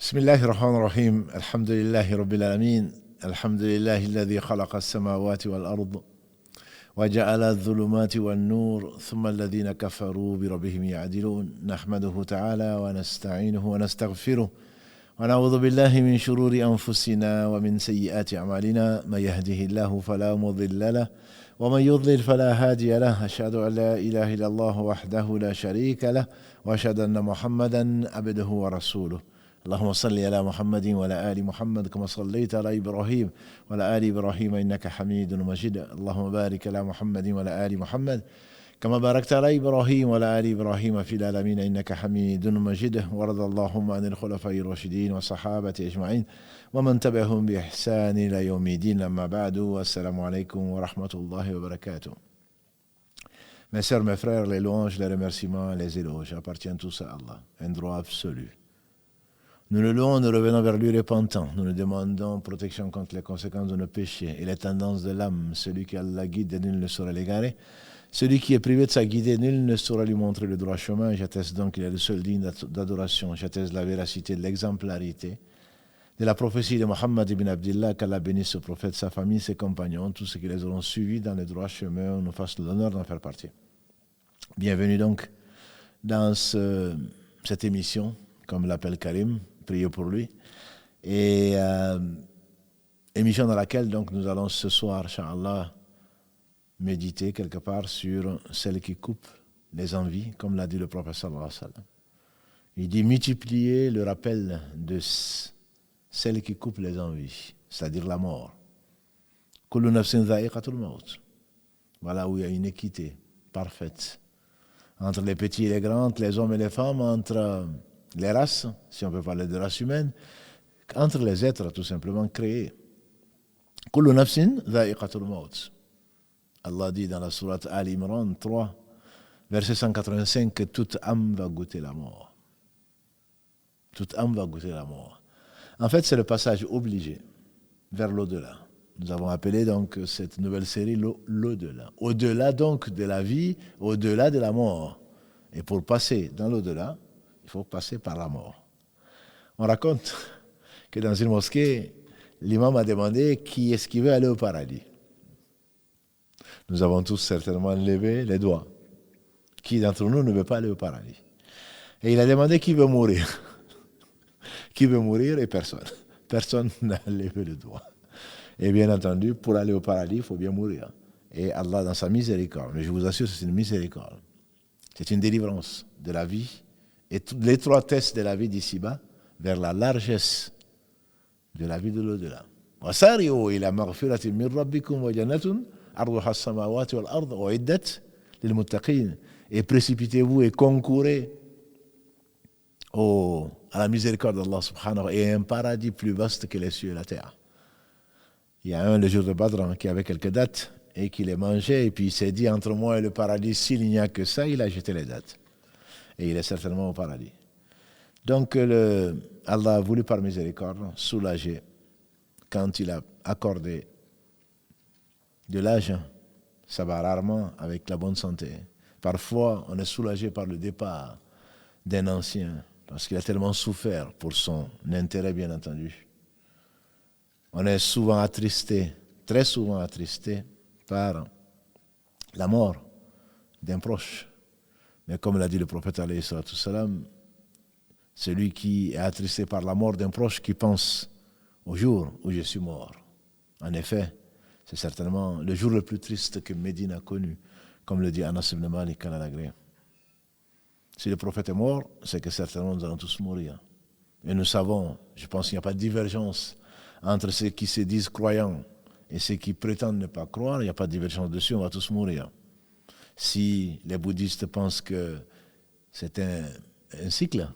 بسم الله الرحمن الرحيم الحمد لله رب العالمين الحمد لله الذي خلق السماوات والأرض وجعل الظلمات والنور ثم الذين كفروا بربهم يعدلون نحمده تعالى ونستعينه ونستغفره ونعوذ بالله من شرور أنفسنا ومن سيئات أعمالنا من يهده الله فلا مضل له ومن يضلل فلا هادي له أشهد أن لا إله إلا الله وحده لا شريك له وأشهد أن محمدا عبده ورسوله اللهم صل على محمد وعلى آل محمد كما صليت على إبراهيم وعلى آل إبراهيم إنك حميد مجيد اللهم بارك على محمد وعلى آل محمد كما باركت على إبراهيم وعلى آل إبراهيم في العالمين إنك حميد مجيد وارض اللهم عن الخلفاء الراشدين والصحابة أجمعين ومن تبعهم بإحسان إلى يوم الدين أما بعد والسلام عليكم ورحمة الله وبركاته. Mes sœurs, mes frères, les louanges, les remerciements, les éloges appartiennent tous à Allah, un droit absolu. Nous le louons, nous revenons vers lui repentant. Nous nous demandons protection contre les conséquences de nos péchés et les tendances de l'âme. Celui qui a la guide, nul ne saura l'égarer. Celui qui est privé de sa guidée, nul ne saura lui montrer le droit chemin. J'atteste donc qu'il est le seul digne d'adoration. J'atteste la véracité de l'exemplarité de la prophétie de Mohammed ibn Abdillah, qu'Allah bénisse ce prophète, sa famille, ses compagnons, tous ceux qui les auront suivis dans le droit chemin. On nous fasse l'honneur d'en faire partie. Bienvenue donc dans cette émission, comme l'appelle Karim. Priez pour lui. Et émission dans laquelle donc nous allons ce soir, Inch'Allah, méditer quelque part sur celle qui coupe les envies, comme l'a dit le prophète sallallahu alayhi wa sallam. Il dit multiplier le rappel de celle qui coupe les envies, c'est-à-dire la mort. Kullu nafsin dha'iqatul maut. Voilà où il y a une équité parfaite entre les petits et les grands, entre les hommes et les femmes, entre les races, si on peut parler de race humaine, entre les êtres tout simplement créés. Kullu nafsin dha'iqatul maut. Allah dit dans la sourate Al-Imran 3, verset 185, que toute âme va goûter la mort. Toute âme va goûter la mort. En fait, c'est le passage obligé vers l'au-delà. Nous avons appelé donc cette nouvelle série l'au-delà. Au-delà donc de la vie, au-delà de la mort. Et pour passer dans l'au-delà, il faut passer par la mort. On raconte que dans une mosquée, l'imam a demandé qui est-ce qui veut aller au paradis. Nous avons tous certainement levé les doigts. Qui d'entre nous ne veut pas aller au paradis? Et il a demandé qui veut mourir. Qui veut mourir et personne. Personne n'a levé le doigt. Et bien entendu, pour aller au paradis, il faut bien mourir. Et Allah, dans sa miséricorde, mais je vous assure, c'est une miséricorde. C'est une délivrance de la vie et l'étroitesse de la vie d'ici-bas vers la largesse de la vie de l'au-delà. وَسَارِعُوا إِلَى مَغْفِرَةٍ مِّن رَبِّكُمْ وَجَنَّةٌ عَرْضُهَا السَّمَاوَاتُ وَالْأَرْضُ أُعِدَّتْ لِلْمُتَّقِينَ. Et précipitez-vous et concourez à la miséricorde d'Allah subhanahu wa ta'ala et un paradis plus vaste que les cieux et la terre. Il y a le jour de Badr qui avait quelques dates et qui les mangeait et puis il s'est dit entre moi et le paradis, s'il n'y a que ça, il a jeté les dates. Et il est certainement au paradis. Donc Allah a voulu par miséricorde soulager quand il a accordé de l'âge. Ça va rarement avec la bonne santé. Parfois, on est soulagé par le départ d'un ancien parce qu'il a tellement souffert pour son intérêt, bien entendu. On est souvent attristé, très souvent attristé par la mort d'un proche. Mais comme l'a dit le prophète alayhi salatu salam, celui qui est attristé par la mort d'un proche qui pense au jour où je suis mort. En effet, c'est certainement le jour le plus triste que Médine a connu, comme le dit Anas ibn Malik al-Agré. Si le prophète est mort, c'est que certainement nous allons tous mourir. Et nous savons, je pense qu'il n'y a pas de divergence entre ceux qui se disent croyants et ceux qui prétendent ne pas croire, il n'y a pas de divergence dessus, on va tous mourir. Si les bouddhistes pensent que c'est un cycle,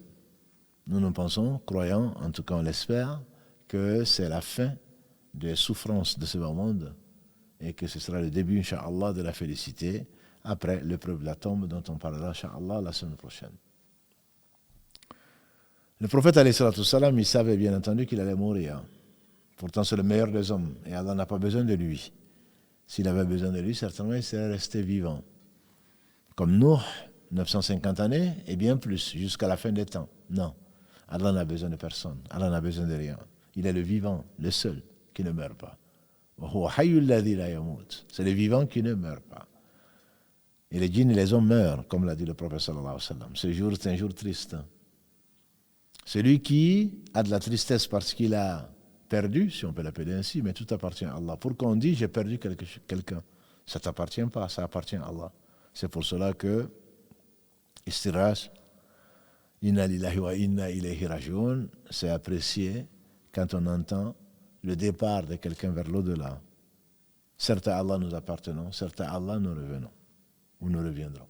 nous pensons, croyants, en tout cas on l'espère, que c'est la fin des souffrances de ce bas monde et que ce sera le début, Inch'Allah, de la félicité après l'épreuve de la tombe dont on parlera, Inch'Allah, la semaine prochaine. Le prophète, alayhi salatu salam, il savait bien entendu qu'il allait mourir. Pourtant, c'est le meilleur des hommes et Allah n'a pas besoin de lui. S'il avait besoin de lui, certainement, il serait resté vivant. Comme Nuh, 950 années et bien plus, jusqu'à la fin des temps. Non. Allah n'a besoin de personne. Allah n'a besoin de rien. Il est le vivant, le seul, qui ne meurt pas. C'est le vivant qui ne meurt pas. Et les djinns et les hommes meurent, comme l'a dit le prophète sallallahu alayhi wa sallam. Ce jour, c'est un jour triste. Celui qui a de la tristesse parce qu'il a perdu, si on peut l'appeler ainsi, mais tout appartient à Allah. Pourquoi on dit j'ai perdu quelqu'un? Ça ne t'appartient pas, ça appartient à Allah. C'est pour cela que Istiraj, Inna lillahi wa inna ilayhi rajiun, c'est apprécié quand on entend le départ de quelqu'un vers l'au-delà. Certes à Allah nous appartenons, certes à Allah nous revenons, ou nous reviendrons.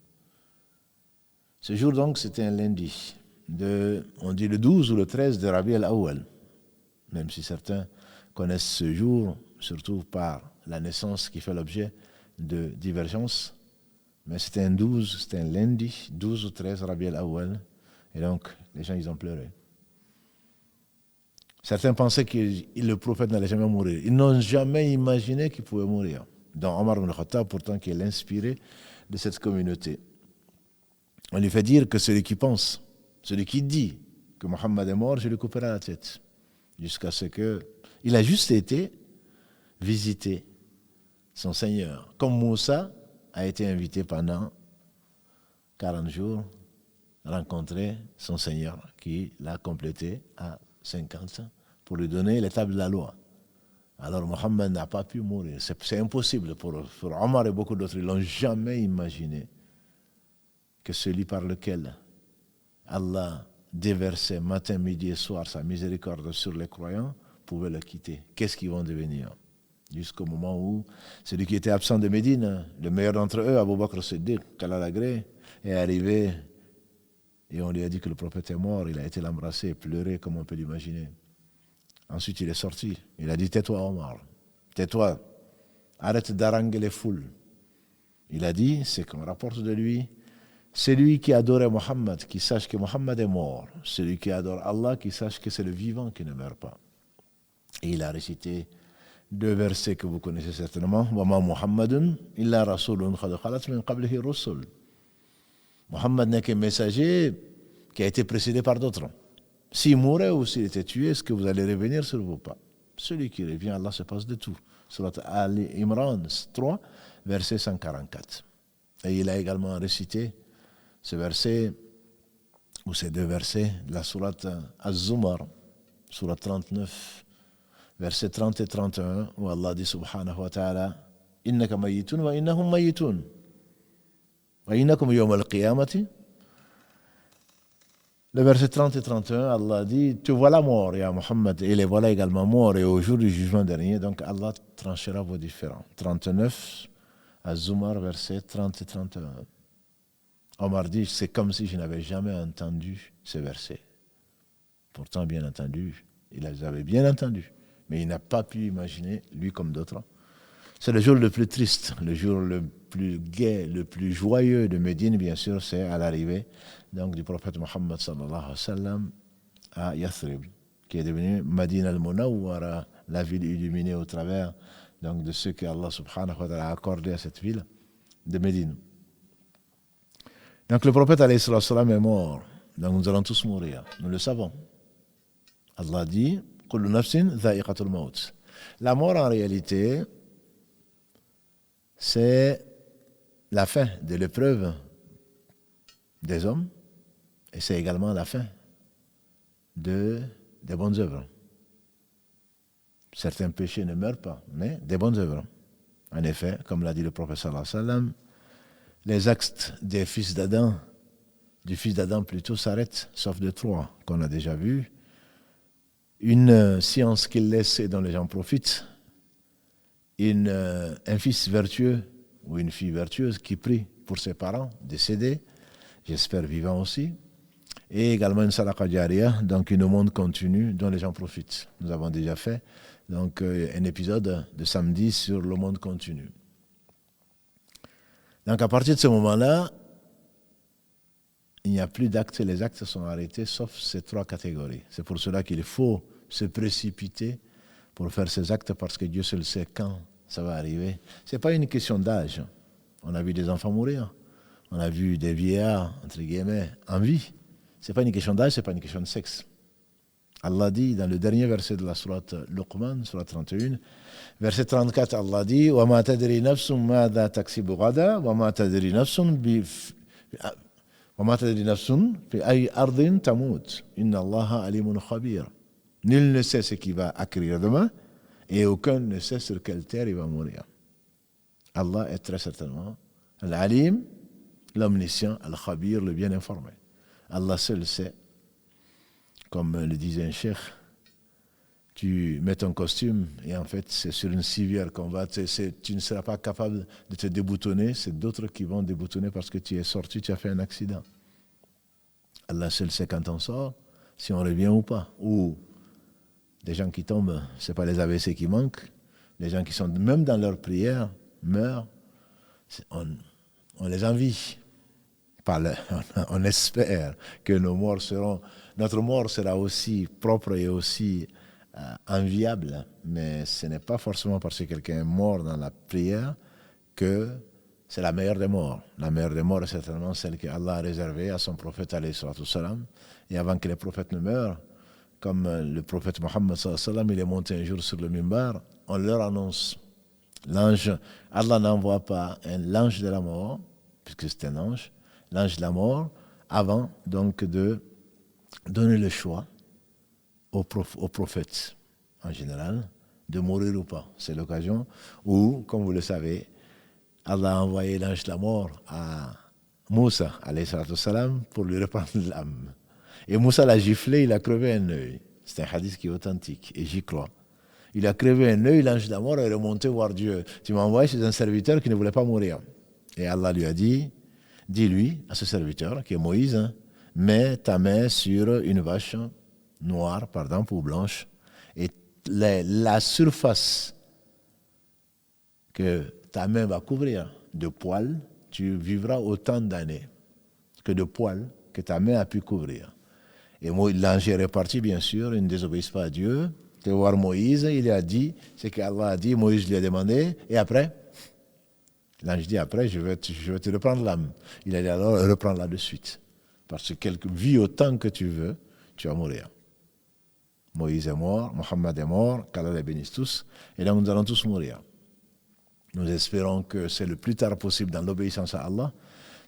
Ce jour donc, c'était un lundi, on dit le 12 ou le 13 de Rabi al-Awwal, même si certains connaissent ce jour, surtout par la naissance qui fait l'objet de divergences. Mais c'était un lundi, 12 ou 13 Rabi al-Awwal, et donc les gens ils ont pleuré. Certains pensaient que le prophète n'allait jamais mourir. Ils n'ont jamais imaginé qu'il pouvait mourir. Dans Omar ibn Khattab, pourtant, qui est l'inspiré de cette communauté. On lui fait dire que celui qui pense, celui qui dit que Mohammed est mort, je lui couperai la tête. Jusqu'à ce que... Il a juste été visiter son Seigneur. Comme Moussa a été invité pendant 40 jours, rencontrer son Seigneur, qui l'a complété à 50 pour lui donner les tables de la loi. Alors Mohammed n'a pas pu mourir. C'est impossible pour Omar et beaucoup d'autres. Ils n'ont jamais imaginé que celui par lequel Allah déversait matin, midi et soir sa miséricorde sur les croyants pouvait le quitter. Qu'est-ce qu'ils vont devenir? Jusqu'au moment où celui qui était absent de Médine, le meilleur d'entre eux, Abu Bakr Siddiq, qu'Allah l'agrée, est arrivé et on lui a dit que le prophète est mort. Il a été l'embrasser, pleurer comme on peut l'imaginer. Ensuite il est sorti, il a dit tais-toi Omar, tais-toi, arrête d'haranguer les foules. Il a dit, c'est qu'on rapporte de lui, celui qui adorait Mohammed, qui sache que Mohammed est mort, celui qui adore Allah, qui sache que c'est le vivant qui ne meurt pas. Et il a récité 2 versets que vous connaissez certainement. وَمَا مُحَمَّدٌ إِلَّا رَسُولٌ قَدْ خَلَتْ مِنْ قَبْلِهِ الرُّسُلُ. Mohammed n'est qu'un messager qui a été précédé par d'autres. S'il mourait ou s'il était tué, est-ce que vous allez revenir sur vos pas? Celui qui revient, Allah se passe de tout. Surat Al-Imran 3, verset 144. Et il a également récité ce verset, ou ces 2 versets, de la Surat Az-Zumar, Surat 39, versets 30 et 31, où Allah dit subhanahu wa ta'ala, Innaka mayitun wa innahum mayitun. Wa innakum yawm al-qiyamati. Le verset 30 et 31, Allah dit, te voilà mort, ya Muhammad, et les voilà également morts, et au jour du jugement dernier, donc Allah tranchera vos différends. 39, Az-Zumar, verset 30 et 31. Omar dit, c'est comme si je n'avais jamais entendu ce verset. Pourtant, bien entendu, il les avait bien entendus, mais il n'a pas pu imaginer, lui comme d'autres. C'est le jour le plus triste, le jour le plus gai, le plus joyeux de Médine, bien sûr, c'est à l'arrivée donc, du prophète Mohammed sallallahu alayhi wa sallam à Yathrib, qui est devenu Madina al-Munawwara, la ville illuminée au travers donc, de ce que Allah subhanahu wa ta'ala a accordé à cette ville de Médine. Donc le prophète alayhi salam est mort, donc nous allons tous mourir, nous le savons. Allah dit, Kullu nafsin dha'iqatul maut. La mort en réalité, c'est la fin de l'épreuve des hommes et c'est également la fin des bonnes œuvres. Certains péchés ne meurent pas, mais des bonnes œuvres. En effet, comme l'a dit le prophète sallallahu alayhi wa sallam, les actes des fils d'Adam, du fils d'Adam plutôt, s'arrêtent, sauf de 3 qu'on a déjà vus. Une science qu'il laisse et dont les gens profitent, un fils vertueux ou une fille vertueuse qui prie pour ses parents décédés, j'espère vivants aussi, et également une sadaqa jariyah, donc une aumône continue dont les gens profitent. Nous avons déjà fait donc, un épisode de samedi sur l'aumône continue. Donc à partir de ce moment-là, il n'y a plus d'actes, les actes sont arrêtés sauf ces 3 catégories. C'est pour cela qu'il faut se précipiter pour faire ces actes parce que Dieu seul sait quand ça va arriver. Ce n'est pas une question d'âge. On a vu des enfants mourir, on a vu des vieillards, entre guillemets, en vie. Ce n'est pas une question d'âge, ce n'est pas une question de sexe. Allah dit dans le dernier verset de la sourate Luqman, sourate 31, verset 34, Allah dit وَمَا تَدْرِي نَفْسٌ مَاذَا تَكْسِبُ غَدًا وَمَا تَدْرِي نَفْسٌ وَمَا تَدْرِي نَفْسٌ فِي أَرْضٍ تَمُوتُ إِنَّ اللَّهَ عَلِيمٌ خَبِيرٌ. Nul ne sait ce qu'il va acquérir demain et aucun ne sait sur quelle terre il va mourir. Allah est très certainement Al-Alim, l'omniscient, Al-Khabir, le bien informé. Allah seul sait. Comme le disait un cheikh, tu mets ton costume et en fait c'est sur une civière qu'on va, tu ne seras pas capable de te déboutonner, c'est d'autres qui vont déboutonner parce que tu es sorti, tu as fait un accident. Allah seul sait quand on sort, si on revient ou pas. Ou des gens qui tombent, ce n'est pas les AVC qui manquent, les gens qui sont même dans leur prière meurent, on les envie. On espère que notre mort sera aussi propre et aussi enviable, mais ce n'est pas forcément parce que quelqu'un est mort dans la prière que c'est la meilleure des morts. La meilleure des morts est certainement celle qu'Allah a réservée à son prophète alayhi salatu salam. Et avant que les prophètes ne meurent, comme le prophète Mohammed sallallahu alayhi wa sallam, il est monté un jour sur le mimbar, on leur annonce. L'ange, Allah n'envoie pas l'ange de la mort, puisque c'est un ange, l'ange de la mort, avant donc de donner le choix aux prophètes, en général, de mourir ou pas. C'est l'occasion où, comme vous le savez, Allah a envoyé l'ange de la mort à Moussa, alayhi salatu salam, pour lui reprendre l'âme. Et Moussa l'a giflé, il a crevé un œil. C'est un hadith qui est authentique, et j'y crois. Il a crevé un œil, l'ange de la mort est remonté voir Dieu. Tu m'as envoyé chez un serviteur qui ne voulait pas mourir. Et Allah lui a dit, dis-lui à ce serviteur, qui est Moïse, mets ta main sur une vache noire, par exemple, ou blanche, et la surface que ta main va couvrir de poils, tu vivras autant d'années que de poils que ta main a pu couvrir. Et l'ange est reparti, bien sûr, il ne désobéisse pas à Dieu. De voir Moïse, il a dit ce qu'Allah a dit, Moïse lui a demandé, et après, l'ange dit après, je vais te reprendre l'âme. Il a dit alors, reprends-la de suite. Parce que vis autant que tu veux, tu vas mourir. Moïse est mort, Mohammed est mort, qu'Allah les bénisse tous, et donc nous allons tous mourir. Nous espérons que c'est le plus tard possible dans l'obéissance à Allah,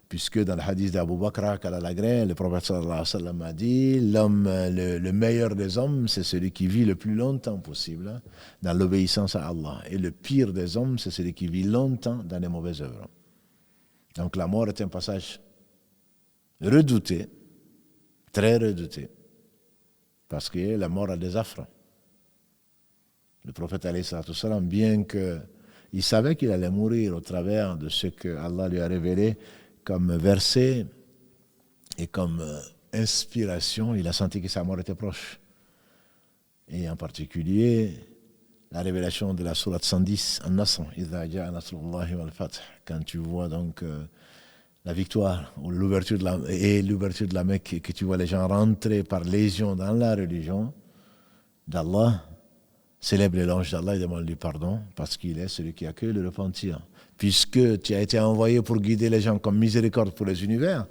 puisque dans le hadith d'Abu Bakr, qu'Allah l'agrée, le prophète sallallahu alayhi wa sallam a dit, l'homme, le meilleur des hommes, c'est celui qui vit le plus longtemps possible dans l'obéissance à Allah. Et le pire des hommes, c'est celui qui vit longtemps dans les mauvaises œuvres. Donc la mort est un passage redouté, très redouté, parce que la mort a des affres. Le prophète alayhi salatu salam, bien qu'il savait qu'il allait mourir au travers de ce que Allah lui a révélé comme verset et comme inspiration, il a senti que sa mort était proche. Et en particulier, la révélation de la sourate 110, An-Nasr, Idha ja'a nasrullahi wal fath, quand tu vois donc la victoire ou l'ouverture de la Mecque, et que tu vois les gens rentrer par légion dans la religion d'Allah, célèbre l'ange d'Allah et demande-lui pardon, parce qu'il est celui qui accueille le repentir. Puisque tu as été envoyé pour guider les gens comme miséricorde pour les univers,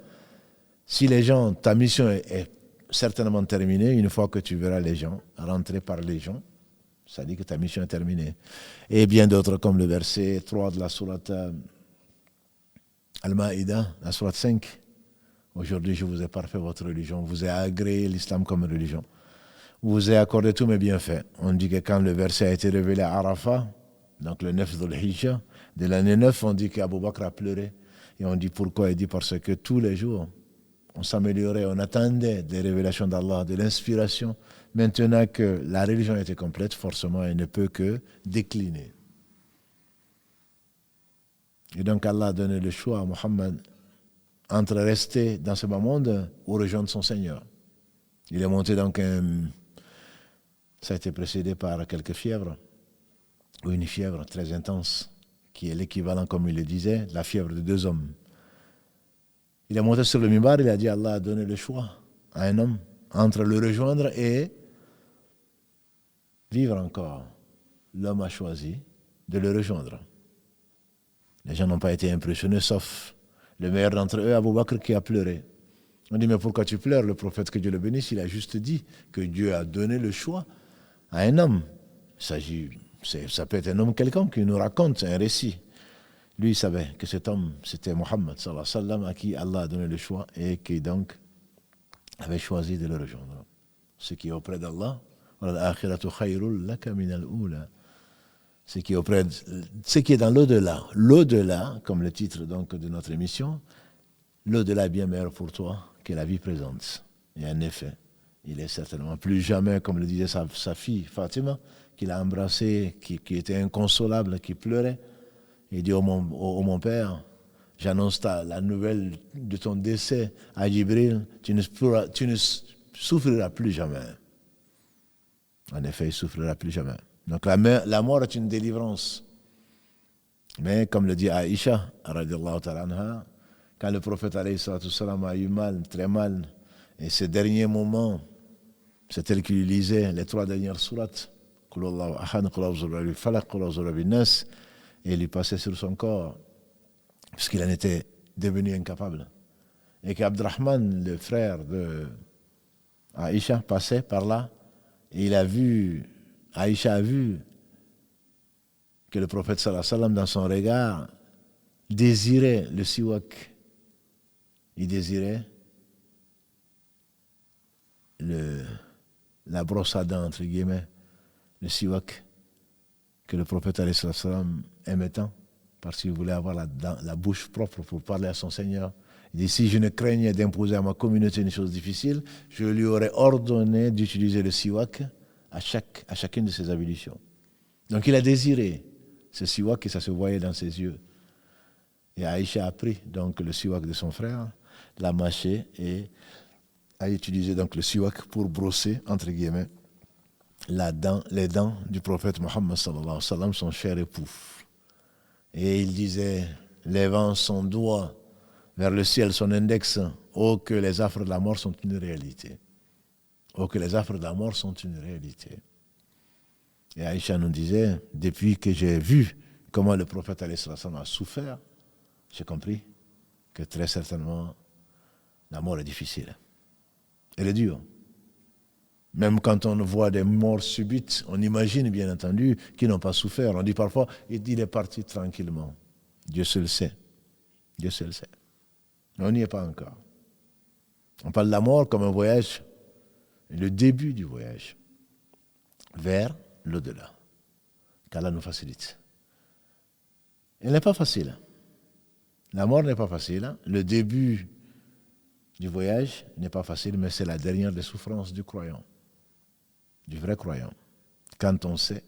si les gens, ta mission est certainement terminée, une fois que tu verras les gens rentrer par légion, ça dit que ta mission est terminée. Et bien d'autres, comme le verset 3 de la sourate Al-Ma'ida, la sourate 5. Aujourd'hui, je vous ai parfait votre religion, vous ai agréé l'islam comme religion. Vous ai accordé tous mes bienfaits. On dit que quand le verset a été révélé à Arafat, donc le 9 Dhul Hijjah, de l'année 9, on dit qu'Abu Bakr a pleuré. Et on dit pourquoi? Il dit parce que tous les jours, on s'améliorait, on attendait des révélations d'Allah, de l'inspiration. Maintenant que la religion était complète, forcément, elle ne peut que décliner. Et donc Allah a donné le choix à Mohammed entre rester dans ce bas monde ou rejoindre son Seigneur. Il est monté donc ça a été précédé par quelques fièvres, ou une fièvre très intense, qui est l'équivalent, comme il le disait, de la fièvre de 2 hommes. Il est monté sur le mimbar, il a dit, Allah a donné le choix à un homme entre le rejoindre et vivre encore. L'homme a choisi de le rejoindre. Les gens n'ont pas été impressionnés, sauf le meilleur d'entre eux, Abu Bakr, qui a pleuré. On dit, mais pourquoi tu pleures? Le prophète, que Dieu le bénisse, il a juste dit que Dieu a donné le choix à un homme. Ça peut être un homme quelconque qui nous raconte un récit. Lui, il savait que cet homme, c'était Mohammed, sallallahu alayhi wa sallam, à qui Allah a donné le choix et qui donc avait choisi de le rejoindre. Ce qui est auprès d'Allah, ce qui est dans l'au-delà. L'au-delà, comme le titre donc de notre émission, l'au-delà est bien meilleur pour toi que la vie présente. Et en effet, il est certainement plus jamais, comme le disait sa fille Fatima, qu'il a embrassé, qui était inconsolable, qui pleurait. Il dit, mon père, j'annonce la nouvelle de ton décès à Jibril, tu ne souffriras plus jamais. En effet, il ne souffrira plus jamais. Donc la mort est une délivrance. Mais comme le dit Aïcha, radiallahu ta'ala anha, quand le prophète alayhi salatu salam a eu mal, très mal, et ces derniers moments, c'est elle qui lui lisait les 3 dernières sourates, et il lui passait sur son corps, puisqu'il en était devenu incapable. Et qu'Abdurrahman, le frère de Aïcha, passait par là, et Aïcha a vu que le prophète sallallahu alayhi wa sallam, dans son regard, désirait le siwak. Il désirait la brosse à dents, entre guillemets, le siwak, que le prophète alayhi wa sallam aimait tant, parce qu'il voulait avoir la bouche propre pour parler à son Seigneur. Il dit, si je ne craignais d'imposer à ma communauté une chose difficile, je lui aurais ordonné d'utiliser le siwak à chacune de ses ablutions. Donc il a désiré ce siwak et ça se voyait dans ses yeux. Et Aïcha a pris donc le siwak de son frère, l'a mâché et a utilisé donc le siwak pour brosser, entre guillemets, les dents du prophète Mohammed sallallahu alayhi wa sallam, son cher époux. Et il disait, levant son doigt vers le ciel, son index, oh que les affres de la mort sont une réalité. Oh que les affres de la mort sont une réalité. Et Aïcha nous disait, depuis que j'ai vu comment le prophète alayhi sallam a souffert, j'ai compris que très certainement la mort est difficile. Elle est dure. Même quand on voit des morts subites, on imagine bien entendu qu'ils n'ont pas souffert. On dit parfois, il est parti tranquillement. Dieu seul sait. Dieu seul sait. Mais on n'y est pas encore. On parle de la mort comme un voyage, le début du voyage vers l'au-delà. Qu'Allah nous facilite. Elle n'est pas facile. La mort n'est pas facile. Le début du voyage n'est pas facile, mais c'est la dernière des souffrances du croyant, du vrai croyant. Quand on sait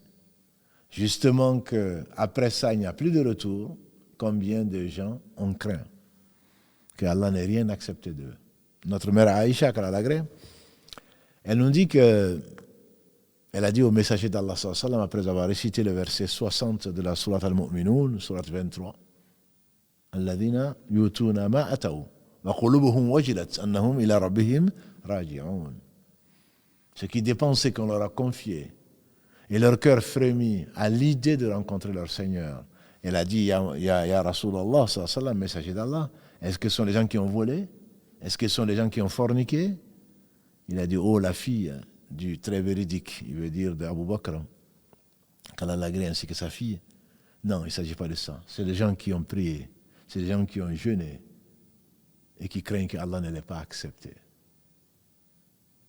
justement qu'après ça, il n'y a plus de retour, combien de gens ont craint que Allah n'ait rien accepté d'eux. Notre mère Aïcha, elle nous dit que elle a dit au messager d'Allah sallallahu alayhi wa sallam, après avoir récité le verset 60 de la sourate Al-Mu'minun, sourate 23, Alladhina yutuna ma ataw wa qulubuhum wajilat annahum ila rabbihim raji'un. Ce qui dépend, c'est qu'on leur a confié et leur cœur frémit à l'idée de rencontrer leur Seigneur. Elle a dit, ya Rasulallah, sallallahu alayhi wa sallam, messager d'Allah, est-ce que ce sont les gens qui ont volé? Est-ce que ce sont les gens qui ont forniqué? Il a dit, oh la fille du très véridique, il veut dire d'Abu Bakr, qu'Allah l'agrée ainsi que sa fille. Non, il ne s'agit pas de ça. C'est les gens qui ont prié, c'est les gens qui ont jeûné et qui craignent qu'Allah ne l'ait pas accepté.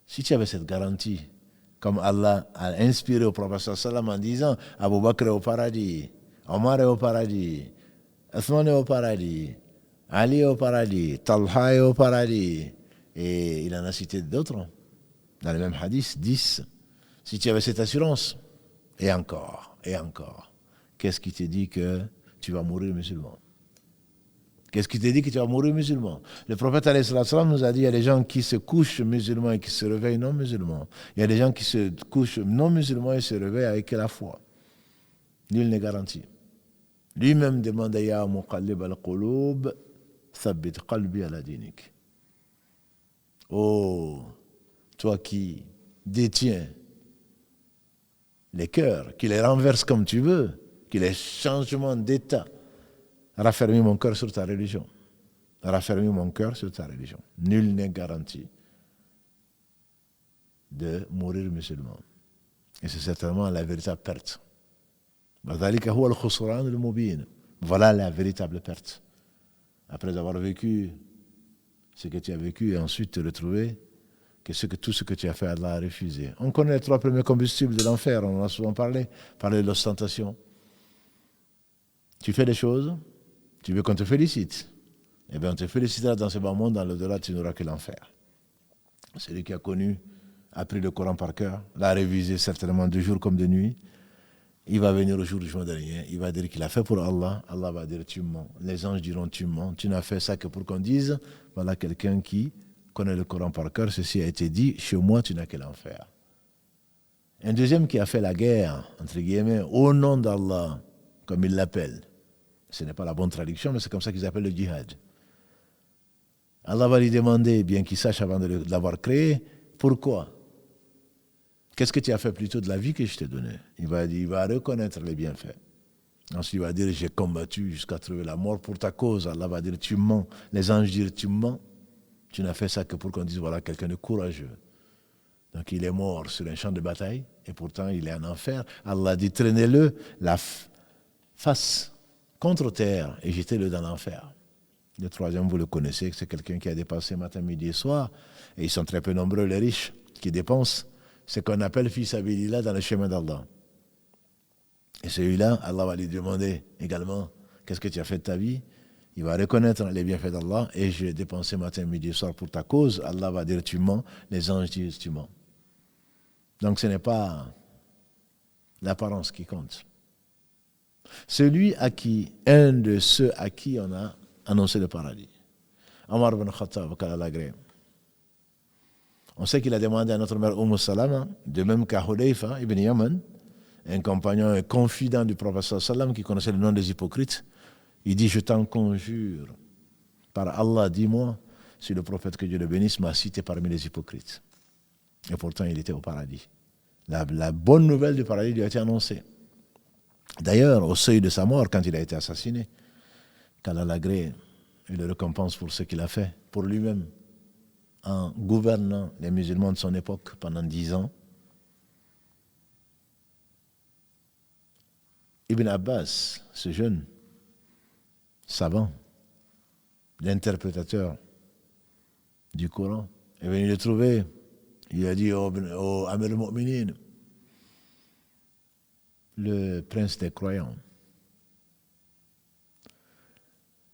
Si tu avais cette garantie, comme Allah a inspiré au prophète sallam en disant, Abu Bakr est au paradis, Omar est au paradis, Othman est au paradis, Ali est au paradis, Talha est au paradis, et il en a cité d'autres, dans le même hadith, 10. Si tu avais cette assurance, et encore, qu'est-ce qui te dit que tu vas mourir musulman? Qu'est-ce qui te dit que tu vas mourir musulman? Le prophète alayhi salam nous a dit, il y a des gens qui se couchent musulmans et qui se réveillent non musulmans. Il y a des gens qui se couchent non musulmans et se réveillent avec la foi. Nul n'est garanti. Lui-même demande, ya muqallib al-qulub, thabbit qalbi ala dinik. Oh, toi qui détiens les cœurs, qui les renverses comme tu veux, qui les changements d'état, raffermis mon cœur sur ta religion. raffermis mon cœur sur ta religion. Nul n'est garanti de mourir musulman. Et c'est certainement la véritable perte. Voilà la véritable perte. Après avoir vécu ce que tu as vécu et ensuite te retrouver que tout ce que tu as fait, Allah a refusé. On connaît les 3 premiers combustibles de l'enfer, on en a souvent parlé de l'ostentation. Tu fais des choses, tu veux qu'on te félicite. Eh bien, on te félicitera dans ce bas monde, dans l'au-delà, tu n'auras que l'enfer. Celui qui a connu, appris le Coran par cœur, l'a révisé certainement de jour comme de nuit, il va venir au jour du jour dernier, il va dire qu'il a fait pour Allah, Allah va dire tu mens. Les anges diront tu mens, tu n'as fait ça que pour qu'on dise, voilà quelqu'un qui connaît le Coran par cœur, ceci a été dit, chez moi tu n'as que l'enfer. Un deuxième qui a fait la guerre, entre guillemets, au nom d'Allah, comme il l'appelle. Ce n'est pas la bonne traduction, mais c'est comme ça qu'ils appellent le djihad. Allah va lui demander, bien qu'il sache avant de l'avoir créé, pourquoi? Qu'est-ce que tu as fait plutôt de la vie que je t'ai donnée? Il va reconnaître les bienfaits. Ensuite, il va dire, j'ai combattu jusqu'à trouver la mort pour ta cause. Allah va dire, tu mens. Les anges diront, tu mens. Tu n'as fait ça que pour qu'on dise, voilà, quelqu'un de courageux. Donc, il est mort sur un champ de bataille, et pourtant, il est en enfer. Allah dit, traînez-le, la face contre terre, et jetez-le dans l'enfer. Le troisième, vous le connaissez, c'est quelqu'un qui a dépensé matin, midi et soir, et ils sont très peu nombreux, les riches, qui dépensent ce qu'on appelle fils sabilillah dans le chemin d'Allah. Et celui-là, Allah va lui demander également, qu'est-ce que tu as fait de ta vie? Il va reconnaître les bienfaits d'Allah, et j'ai dépensé matin, midi et soir pour ta cause. Allah va dire, tu mens, les anges disent, tu mens. Donc ce n'est pas l'apparence qui compte. Un de ceux à qui on a annoncé le paradis, Omar ibn Khattab, qu'Allah l'agrée. On sait qu'il a demandé à notre mère Salama, de même qu'à Hudayfa ibn Yaman, un compagnon, un confident du prophète sallam qui connaissait le nom des hypocrites. Il dit, je t'en conjure, par Allah, dis-moi si le prophète, que Dieu le bénisse, m'a cité parmi les hypocrites. Et pourtant, il était au paradis. La bonne nouvelle du paradis lui a été annoncée. D'ailleurs, au seuil de sa mort, quand il a été assassiné, qu'Allah l'agrée et le récompense pour ce qu'il a fait pour lui-même, en gouvernant les musulmans de son époque pendant 10 ans. Ibn Abbas, ce jeune savant, l'interprétateur du Coran, est venu le trouver. Il a dit au Amir al-Mu'minin, le prince des croyants,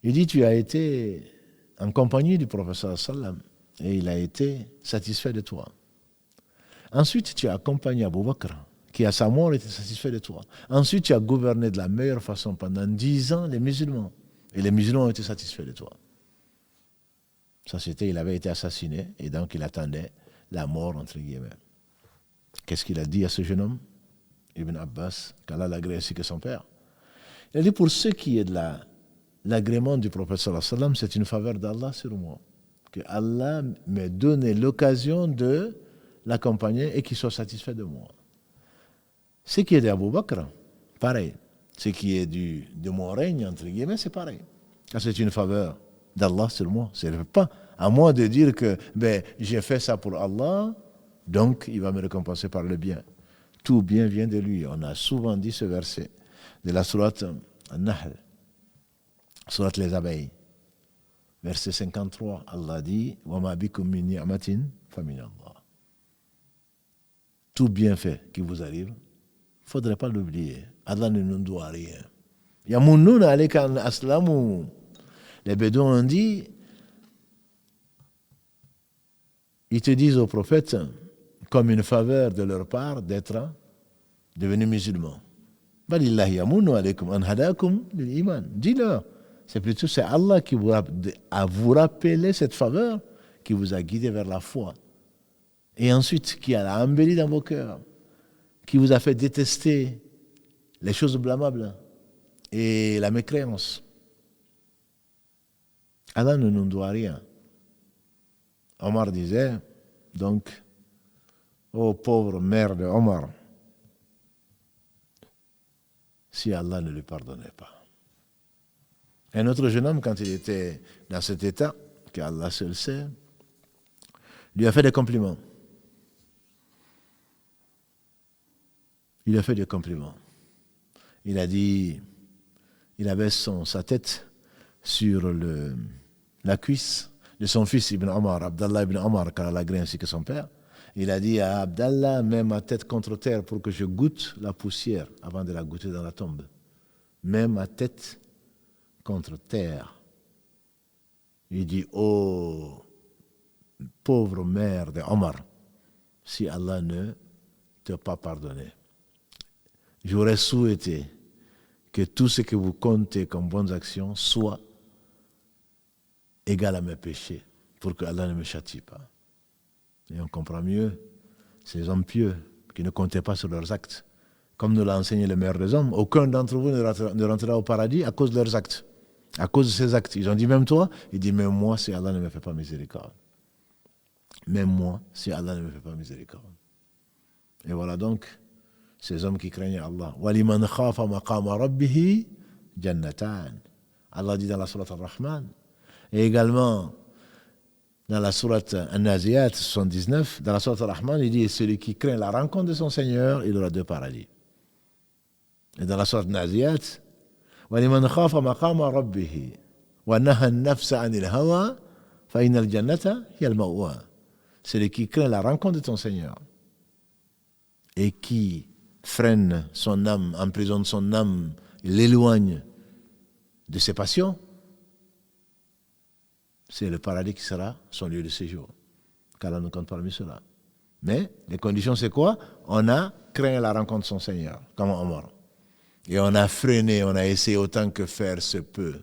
il dit, tu as été en compagnie du prophète sallam et il a été satisfait de toi. Ensuite, tu as accompagné Abu Bakr, qui à sa mort était satisfait de toi. Ensuite, tu as gouverné de la meilleure façon pendant 10 ans les musulmans. Et les musulmans ont été satisfaits de toi. Ça, c'était, il avait été assassiné et donc il attendait la mort, entre guillemets. Qu'est-ce qu'il a dit à ce jeune homme? Ibn Abbas, qu'Allah l'agrée ainsi que son père. Il a dit, pour ce qui est de l'agrément du prophète sallallahu alayhi wa sallam, c'est une faveur d'Allah sur moi. Que Allah m'ait donné l'occasion de l'accompagner et qu'il soit satisfait de moi. Ce qui est d'Abu Bakr, pareil. Ce qui est de mon règne, entre guillemets, c'est pareil. C'est une faveur d'Allah sur moi. Ce n'est pas à moi de dire que j'ai fait ça pour Allah, donc il va me récompenser par le bien. Tout bien vient de lui. On a souvent dit ce verset de la sourate An-Nahl, sourate les abeilles. Verset 53, Allah dit « Wa ma bikum min ni'matin fa min Allah » Tout bienfait qui vous arrive, il ne faudrait pas l'oublier. Allah ne nous doit rien. Yamunnuna alayka an aslamu. Les Bédouins ont dit, ils te disent au prophète, comme une faveur de leur part, d'être devenus musulmans. Balillahi yamunnu alaykum an hadakum lil iman. Dis-leur, c'est Allah qui a vous rappelé cette faveur, qui vous a guidé vers la foi. Et ensuite, qui a embelli dans vos cœurs, qui vous a fait détester les choses blâmables et la mécréance. Allah ne nous doit rien. Omar disait, donc, ô pauvre mère de Omar, si Allah ne lui pardonnait pas. Un autre jeune homme, quand il était dans cet état, qu'Allah seul sait, lui a fait des compliments. Il a fait des compliments. Il a dit, il avait sa tête sur la cuisse de son fils Ibn Omar, Abdallah Ibn Omar, car Allah ainsi que son père. Il a dit à Abdallah, mets ma tête contre terre pour que je goûte la poussière avant de la goûter dans la tombe. Mets ma tête contre terre. Il dit, oh, pauvre mère de Omar, si Allah ne t'a pas pardonné. J'aurais souhaité que tout ce que vous comptez comme bonnes actions soit égal à mes péchés, pour que Allah ne me châtie pas. Et on comprend mieux ces hommes pieux qui ne comptaient pas sur leurs actes. Comme nous l'a enseigné le meilleur des hommes, aucun d'entre vous ne rentrera au paradis à cause de leurs actes. À cause de ses actes. Ils ont dit, même toi, il dit, même moi, si Allah ne me fait pas miséricorde. Même moi, si Allah ne me fait pas miséricorde. Et voilà donc ces hommes qui craignaient Allah. وَلِمَنْ خَافَ مَقَامَ رَبِّهِ جَنَّتَانِ. Allah dit dans la sourate Ar-Rahman. Et également, dans la sourate An-Naziyat 79, dans la sourate Ar-Rahman, il dit, celui qui craint la rencontre de son Seigneur, il aura 2 paradis. Et dans la sourate An-Naziyat, وَلِمَنْ خَافَ مَقَامَ رَبِّهِ وَنَهَى النَّفْسَ عَنِ الْهَوَى فَإِنَّ الْجَنَّةَ هِيَ الْمَأْوَى. Celui qui craint la rencontre de ton Seigneur et qui freine son âme, emprisonne son âme, l'éloigne de ses passions, c'est le paradis qui sera son lieu de séjour. Qu'Allah nous compte parmi cela. Mais les conditions, c'est quoi? On a craint la rencontre de son Seigneur, comme Omar. Et on a freiné, on a essayé autant que faire se peut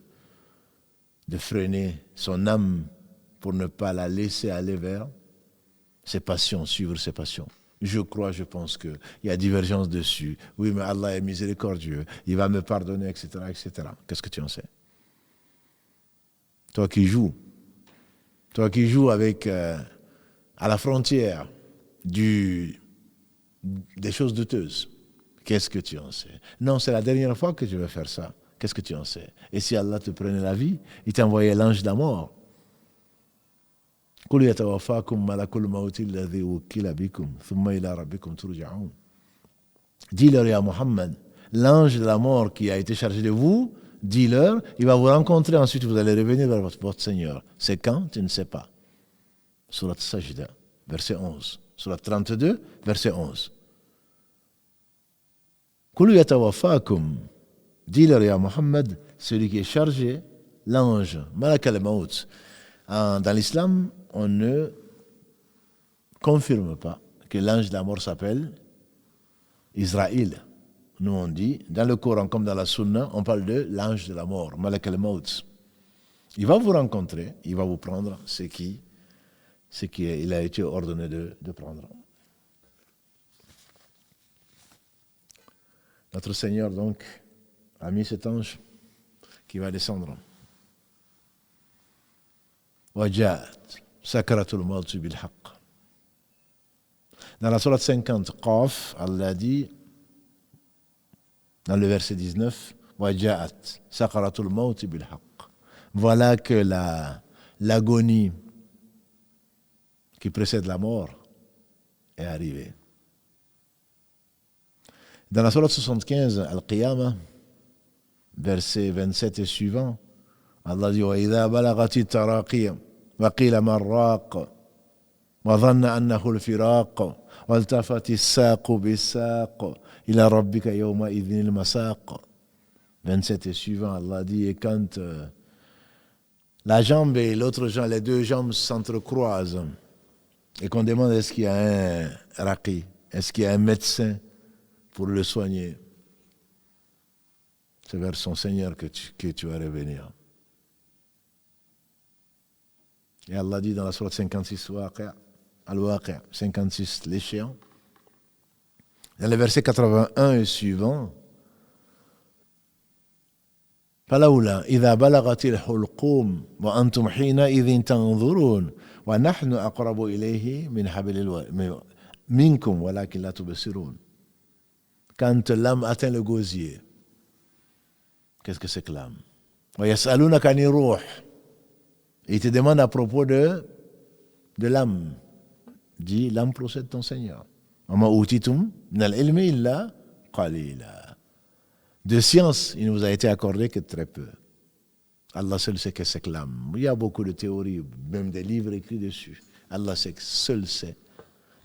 de freiner son âme pour ne pas la laisser aller vers ses passions, suivre ses passions. Je crois, je pense qu'il y a divergence dessus. Oui, mais Allah est miséricordieux, il va me pardonner, etc., etc. Qu'est-ce que tu en sais? Toi qui joues avec, à la frontière des choses douteuses, qu'est-ce que tu en sais? Non, c'est la dernière fois que je vais faire ça. Qu'est-ce que tu en sais? Et si Allah te prenait la vie, il t'envoyait l'ange de la mort. قُلْ يَتَوَفَّاكُمْ مَلَكُ الْمَوْتِ الَّذِي وُكِّلَ بِكُمْ ثُمَّ إِلَىٰ رَبِّكُمْ تُرْجَعُونَ. Dis-leur, ya Muhammad, l'ange de la mort qui a été chargé de vous, dis-leur, il va vous rencontrer, ensuite vous allez revenir vers votre Seigneur. C'est quand? Tu ne sais pas. Surat Sajda, verset 11. Surat 32, verset 11. قُلْ يَتَوَفَّاكُمْ. Dis-leur, ya Muhammad, celui qui est chargé, l'ange, Malak al-Maut. Dans l'islam, on ne confirme pas que l'ange de la mort s'appelle Israël. Nous on dit, dans le Coran comme dans la Sunna, on parle de l'ange de la mort, Malak al-Maut. Il va vous rencontrer, il va vous prendre ce qu'il a été ordonné de prendre. Notre Seigneur donc a mis cet ange qui va descendre. وجاءت سكرة الموت بالحق. Dans la sourate 50, Qaf, Allah dit, dans le verset 19, وجاءت سكرة الموت بالحق. Voilà que l'agonie qui précède la mort est arrivée. Dans la sourate 75, Al-Qiyamah, verset 27 et suivant, Allah dit وَإِذَا بَلَغَتِ التَّرَاقِيَ وَقِيلَ مَنْ رَاقٍ وَظَنَّ أَنَّهُ الْفِرَاقُ وَالْتَفَتِ السَّاقُ بِالسَّاقِ إِلَى رَبِّكَ يَوْمَئِذٍ الْمَسَاقُ. 27 et suivant, Allah dit, et quand la jambe et l'autre jambe, les deux jambes s'entrecroisent et qu'on demande est-ce qu'il y a un raqi, est-ce qu'il y a un médecin pour le soigner, c'est vers son Seigneur que tu vas revenir. Et Allah dit dans la sourate 56, Al-Waqi', 56, l'échéant, dans le verset 81 et suivant, فلولا إذا بلغت الحلقوم وأنتم حينئذ تنظرون ونحن أقرب إليه من حبل منكم ولكن لا تبصرون. Quand l'âme atteint le gosier, qu'est-ce que c'est que l'âme? وَيَسْأَلُونَكَ عَنِ الرُّوحِ. Et il te demande à propos de l'âme. Dit, l'âme procède de ton Seigneur. وَمَا أُوتِيتُمْ مِنَ الْعِلْمِ إِلَّا قَلِيلًا. De science, il ne vous a été accordé que très peu. Allah seul sait que c'est que l'âme. Il y a beaucoup de théories, même des livres écrits dessus. Allah seul sait.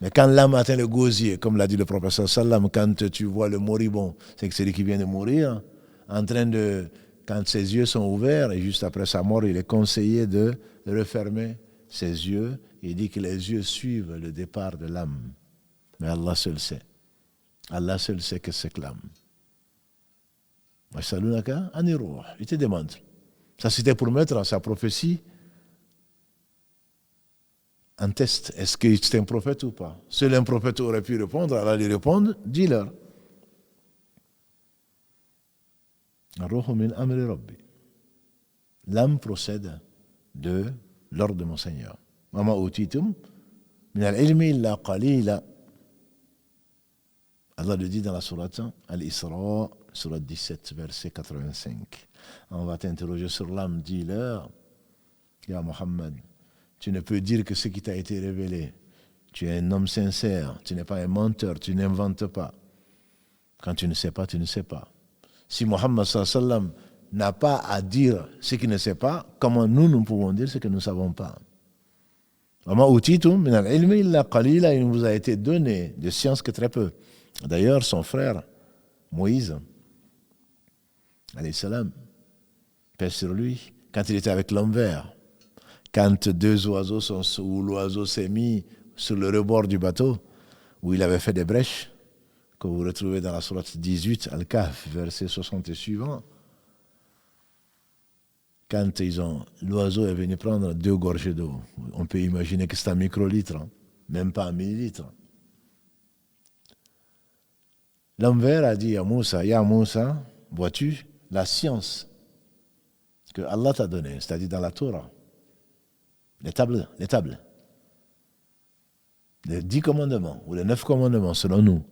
Mais quand l'âme atteint le gosier, comme l'a dit le prophète sallam, quand tu vois le moribond, c'est que c'est lui qui vient de mourir, quand ses yeux sont ouverts, et juste après sa mort, il est conseillé de refermer ses yeux. Il dit que les yeux suivent le départ de l'âme. Mais Allah seul sait. Allah seul sait que c'est que l'âme. Il te demande. Ça, c'était pour mettre sa prophétie en test. Est-ce que c'est un prophète ou pas? Seul un prophète aurait pu répondre. Allah lui répond, dis-leur. L'âme procède de l'ordre de mon Seigneur. Allah le dit dans la sourate Al-Isra, sourate 17, verset 85. On va t'interroger sur l'âme, dis-leur, Ya Muhammad, tu ne peux dire que ce qui t'a été révélé. Tu es un homme sincère, tu n'es pas un menteur, tu n'inventes pas. Quand tu ne sais pas, tu ne sais pas. Si Muhammad sallallahu alayhi wa sallam n'a pas à dire ce qu'il ne sait pas, comment nous pouvons dire ce que nous ne savons pas? Il ne vous a été donné de science que très peu. D'ailleurs, son frère, Moïse, alayhi salam, paix sur lui, quand il était avec l'homme vert, quand deux oiseaux où l'oiseau s'est mis sur le rebord du bateau, où il avait fait des brèches, que vous retrouvez dans la sourate 18, Al-Kahf, verset 60 et suivant, quand l'oiseau est venu prendre 2 gorgées d'eau, on peut imaginer que c'est un microlitre, même pas un millilitre. L'homme vert a dit à Moussa, Ya Moussa, vois-tu la science que Allah t'a donnée, c'est-à-dire dans la Torah, les tables, les 10 commandements, ou les 9 commandements selon nous,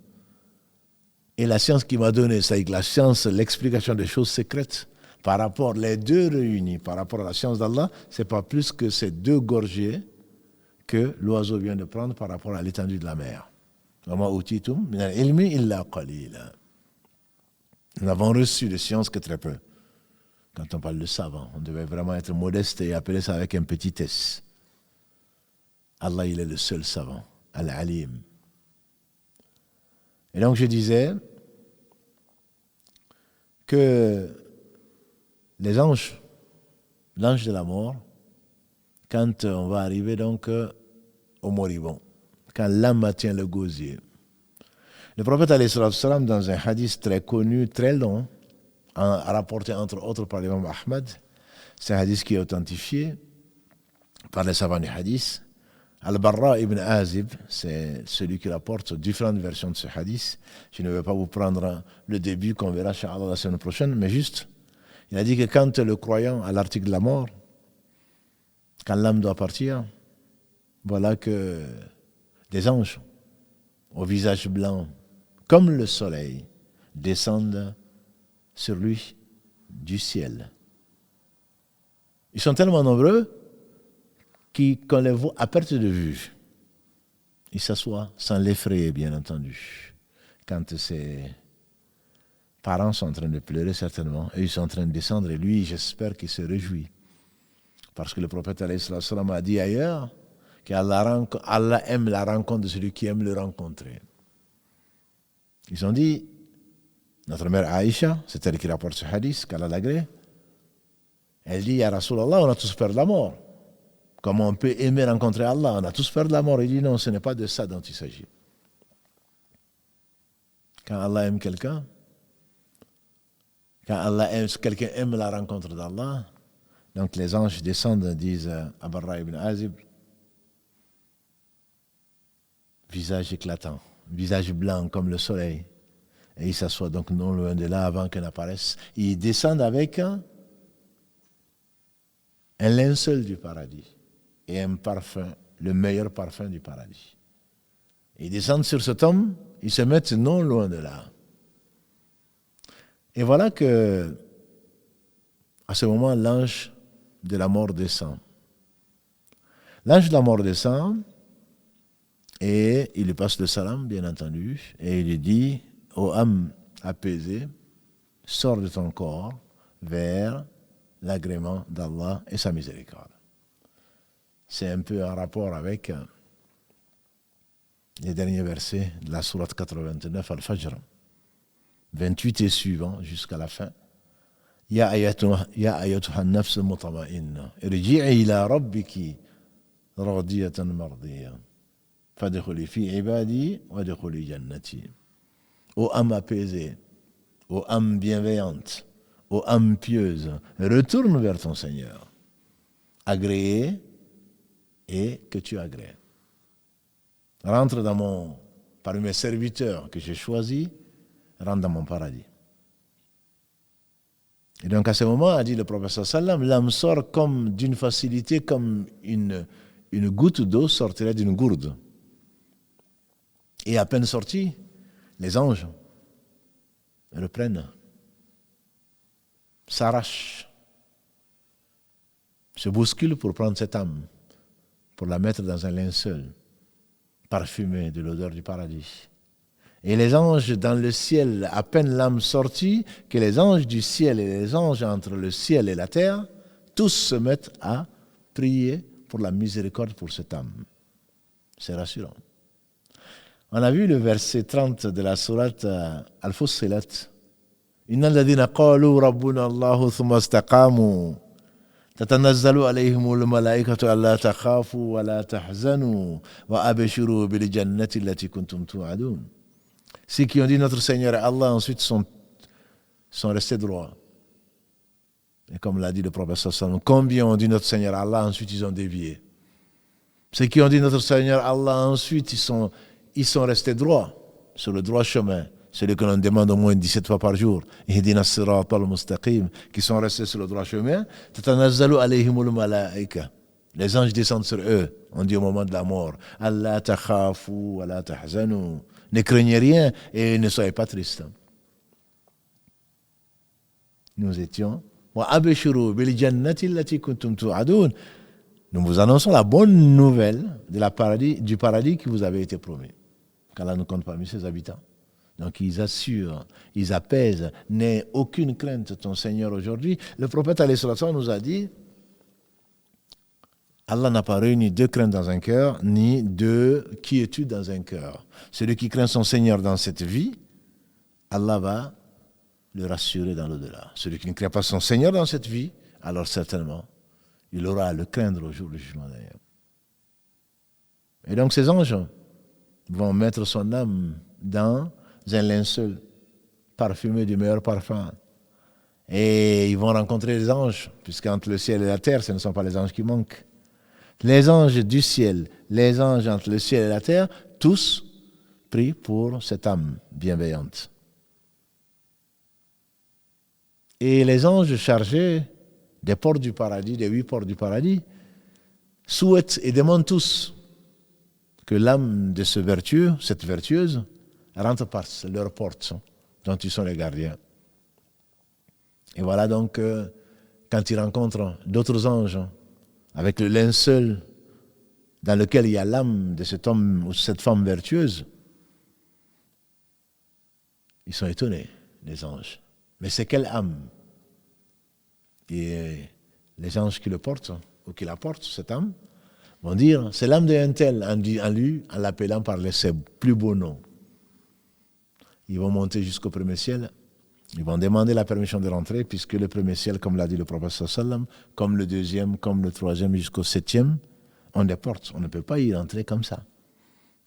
et la science qu'il m'a donnée, c'est-à-dire la science, l'explication des choses secrètes, par rapport, les deux réunis, par rapport à la science d'Allah, c'est pas plus que ces 2 gorgées que l'oiseau vient de prendre par rapport à l'étendue de la mer. Nous n'avons reçu de science que très peu. Quand on parle de savant, on devait vraiment être modeste et appeler ça avec un petit S. Allah, il est le seul savant, Al-Alim. Et donc je disais que les anges, l'ange de la mort, quand on va arriver donc au moribond, quand l'âme atteint le gosier. Le prophète alayhi salam, dans un hadith très connu, très long, rapporté entre autres par l'imam Ahmad, c'est un hadith qui est authentifié par les savants du hadith. Al-Barra ibn Azib, c'est celui qui rapporte différentes versions de ce hadith. Je ne vais pas vous prendre le début qu'on verra chez Allah la semaine prochaine, mais juste, il a dit que quand le croyant à l'article de la mort, quand l'âme doit partir, voilà que des anges au visage blanc, comme le soleil, descendent sur lui du ciel. Ils sont tellement nombreux qu'on les voit à perte de vue. Ils s'assoient sans l'effrayer, bien entendu. Quand ses parents sont en train de pleurer, certainement, et ils sont en train de descendre, et lui, j'espère qu'il se réjouit. Parce que le prophète alayhi salam a dit ailleurs qu'Allah aime la rencontre de celui qui aime le rencontrer. Ils ont dit, notre mère Aïcha, c'est elle qui rapporte ce hadith, qu'Allah l'agrée, elle dit, Ya Rasulallah, on a tous peur de la mort. Comment on peut aimer rencontrer Allah? On a tous peur de la mort. Il dit, non, ce n'est pas de ça dont il s'agit. Quand Allah aime quelqu'un, quelqu'un aime la rencontre d'Allah, donc les anges descendent, disent à Barra ibn Azib, visage éclatant, visage blanc comme le soleil. Et ils s'assoient donc non loin de là avant qu'elle apparaisse. Ils descendent avec un linceul du paradis et un parfum, le meilleur parfum du paradis. Ils descendent sur cet homme, ils se mettent non loin de là. Et voilà que À ce moment, l'ange de la mort descend. L'ange de la mort descend et il lui passe le salam, bien entendu, et il lui dit, ô âme apaisée, sors de ton corps vers l'agrément d'Allah et sa miséricorde. C'est un peu en rapport avec les derniers versets de la sourate 89 Al-Fajr, 28 et suivants jusqu'à la fin. Ya ayyatuha nafs mutama'inna irji'i ila rabbiki radiyatan mardiya fadkhuli fi ibadi wadkhuli jannati. Ô âme apaisée, ô âme bienveillante, ô âme pieuse, retourne vers ton Seigneur, agréé et que tu agrées. Rentre parmi mes serviteurs que j'ai choisis, rentre dans mon paradis. Et donc à ce moment, a dit le prophète sallam, l'âme sort comme d'une facilité, comme une goutte d'eau sortirait d'une gourde. Et à peine sortie, les anges le prennent, s'arrachent, se bousculent pour prendre cette âme, pour la mettre dans un linceul parfumé de l'odeur du paradis. Et les anges dans le ciel, à peine l'âme sortie, que les anges du ciel et les anges entre le ciel et la terre, tous se mettent à prier pour la miséricorde pour cette âme. C'est rassurant. On a vu le verset 30 de la sourate Al-Fussilat. Inna alladhina qalu rabbuna Allahu thumma istaqamu tatanazzalu alayhimul malaikatu alla takhafu wa la tahzanu wa abshiru bil jannati allati kuntum tu'adun. Ceux qui ont dit notre Seigneur et Allah ensuite sont restés droits. Et comme l'a dit le prophète sallallahu, combien ont dit notre Seigneur Allah ensuite ils ont dévié. Ceux qui ont dit notre Seigneur Allah ensuite ils sont restés droits sur le droit chemin, celui que l'on demande au moins 17 fois par jour, ihdina siratal mustaqim, qui sont restés sur le droit chemin, tatanazzalu alayhimul malaika. Les anges descendent sur eux, on dit au moment de la mort, Allah takhafu wa la tahzanu. Ne craignez rien et ne soyez pas tristes. Nous étions nous vous annonçons la bonne nouvelle du paradis qui vous avait été promis. Qu'Allah nous compte parmi ses habitants. Donc ils assurent, ils apaisent, n'aie aucune crainte ton Seigneur aujourd'hui. Le prophète alayhi salatu nous a dit, Allah n'a pas réuni deux craintes dans un cœur, ni deux quiétudes dans un cœur. Celui qui craint son Seigneur dans cette vie, Allah va le rassurer dans l'au-delà. Celui qui ne craint pas son Seigneur dans cette vie, alors certainement, il aura à le craindre au jour du jugement d'ailleurs. Et donc ces anges vont mettre son âme dans un linceul parfumé du meilleur parfum. Et ils vont rencontrer les anges, puisqu'entre le ciel et la terre, ce ne sont pas les anges qui manquent. Les anges du ciel, les anges entre le ciel et la terre, tous prient pour cette âme bienveillante. Et les anges chargés des portes du paradis, des 8 portes du paradis, souhaitent et demandent tous que l'âme de ce vertueux, cette vertueuse, rentre par leurs portes dont ils sont les gardiens. Et voilà donc quand ils rencontrent d'autres anges avec le linceul dans lequel il y a l'âme de cet homme ou cette femme vertueuse, ils sont étonnés, les anges. Mais c'est quelle âme? Et les anges qui le portent, ou qui la portent, cette âme, vont dire, c'est l'âme d'un tel, en l'appelant par ses plus beaux noms. Ils vont monter jusqu'au premier ciel, ils vont demander la permission de rentrer, puisque le premier ciel, comme l'a dit le prophète sallam, comme le deuxième, comme le troisième, jusqu'au 7e, on des portes, on ne peut pas y rentrer comme ça.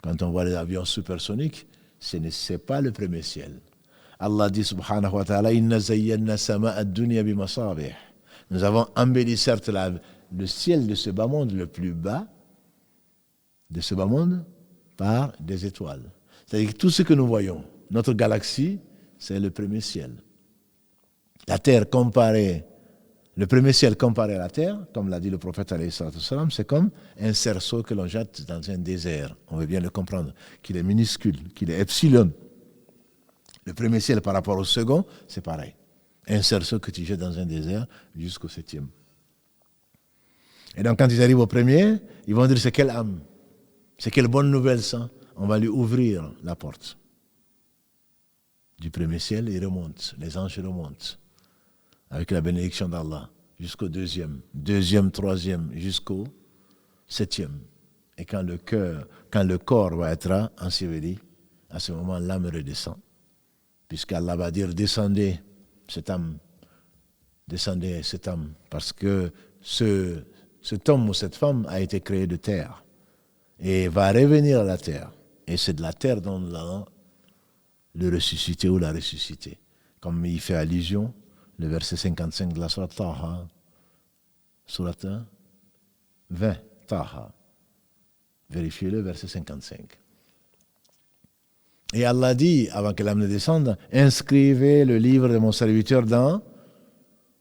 Quand on voit les avions supersoniques, c'est pas le premier ciel. Allah dit subhanahu wa ta'ala, inna zayyana sama'a ad-dunya bi masabih. Nous avons embelli certes le ciel de ce bas monde, le plus bas de ce bas monde, par des étoiles. C'est-à-dire que tout ce que nous voyons, notre galaxie, c'est le premier ciel. La terre comparée, le premier ciel comparé à la terre, comme l'a dit le prophète alayhi salatu wassalam, c'est comme un cerceau que l'on jette dans un désert. On veut bien le comprendre, qu'il est minuscule, qu'il est epsilon. Le premier ciel par rapport au second, c'est pareil. Un cerceau que tu jettes dans un désert jusqu'au 7e. Et donc quand ils arrivent au premier, ils vont dire c'est quelle âme, c'est quelle bonne nouvelle ça. On va lui ouvrir la porte. Du premier ciel, il remonte, les anges remontent avec la bénédiction d'Allah jusqu'au deuxième, troisième, jusqu'au 7e. Et quand le corps va être enseveli, à ce moment, l'âme redescend. Puisqu'Allah va dire descendez cette âme, parce que cet homme ou cette femme a été créé de terre et va revenir à la terre. Et c'est de la terre dont nous allons le ressusciter ou la ressusciter. Comme il fait allusion, le verset 55 de la sourate Taha, sourate 20, Taha. Vérifiez-le, verset 55. Et Allah dit, avant que l'âme ne descende, inscrivez le livre de mon serviteur dans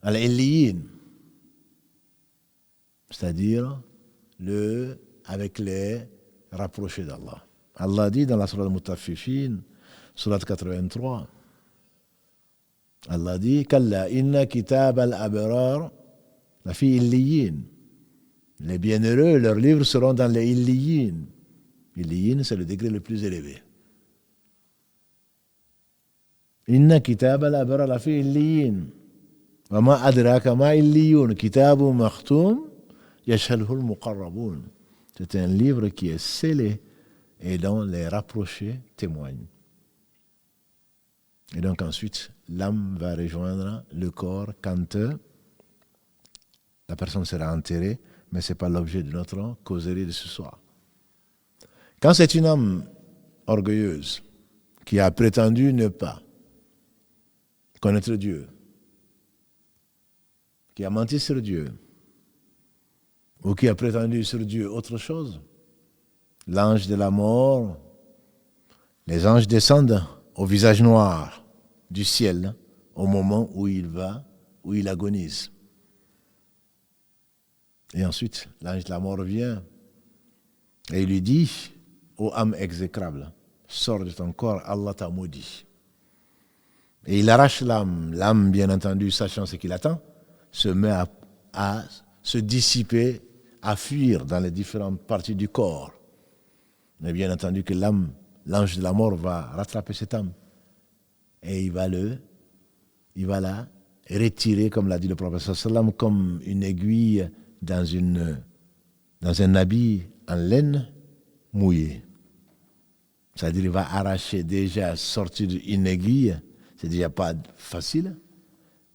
Al-Illiyin, c'est-à-dire avec les rapprochés d'Allah. Allah dit dans la sourate Mutaffifin, sourate 83, Allah dit Kalla inna kitab al-abrar la fi illiyin. Les bienheureux, leurs livres seront dans les illiyin. Illiyin, c'est le degré le plus élevé. Inna kitab al-abrar la fi illiyin. Wa ma adraka ma illiyun kitabu makhtoum yashhaduhu al-muqarrabun. C'est un livre qui est scellé et dont les rapprochés témoignent. Et donc ensuite, l'âme va rejoindre le corps quand la personne sera enterrée, mais ce n'est pas l'objet de notre causerie de ce soir. Quand c'est une âme orgueilleuse qui a prétendu ne pas connaître Dieu, qui a menti sur Dieu, ou qui a prétendu sur Dieu autre chose, l'ange de la mort, les anges descendent au visage noir du ciel au moment où il agonise. Et ensuite, l'ange de la mort vient et il lui dit, ô âme exécrable, sors de ton corps, Allah t'a maudit. Et il arrache l'âme. L'âme, bien entendu, sachant ce qu'il attend, se met à se dissiper, à fuir dans les différentes parties du corps. Mais bien entendu que l'ange de la mort va rattraper cette âme. Et il va la retirer, comme l'a dit le prophète sallam, comme une aiguille dans un habit en laine mouillé. C'est-à-dire qu'il va arracher déjà, sortir d'une aiguille, c'est déjà pas facile,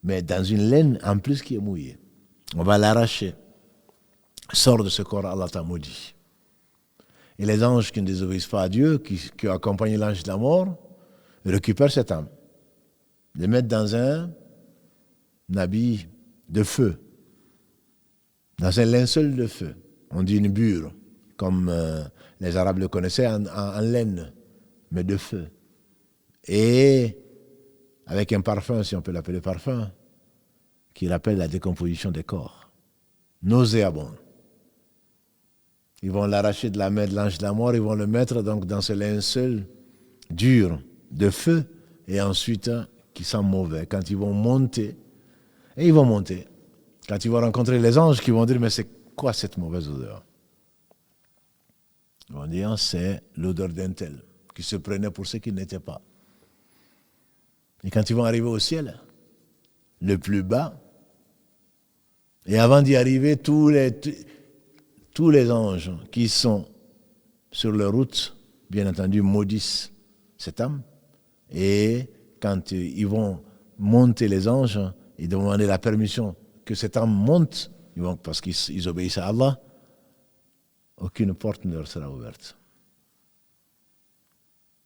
mais dans une laine en plus qui est mouillée. On va l'arracher. Sors de ce corps, Allah t'a maudit. Et les anges qui ne désobéissent pas à Dieu, qui ont accompagné l'ange de la mort, récupèrent cette âme, les mettent dans un habit de feu, dans un linceul de feu. On dit une bure, comme les Arabes le connaissaient, en laine, mais de feu. Et avec un parfum, si on peut l'appeler parfum, qui rappelle la décomposition des corps. Nauséabond. Ils vont l'arracher de la main de l'ange de la mort, ils vont le mettre donc dans ce linceul dur de feu, et ensuite qui sent mauvais. Quand ils vont monter, et ils vont monter, quand ils vont rencontrer les anges qui vont dire, mais c'est quoi cette mauvaise odeur? Ils vont dire, c'est l'odeur d'un tel, qui se prenait pour ce qu'il n'était pas. Et quand ils vont arriver au ciel, le plus bas, et avant d'y arriver, tous les anges qui sont sur leur route, bien entendu, maudissent cette âme. Et quand ils vont monter les anges, ils demandent la permission que cette âme monte, parce qu'ils obéissent à Allah, aucune porte ne leur sera ouverte.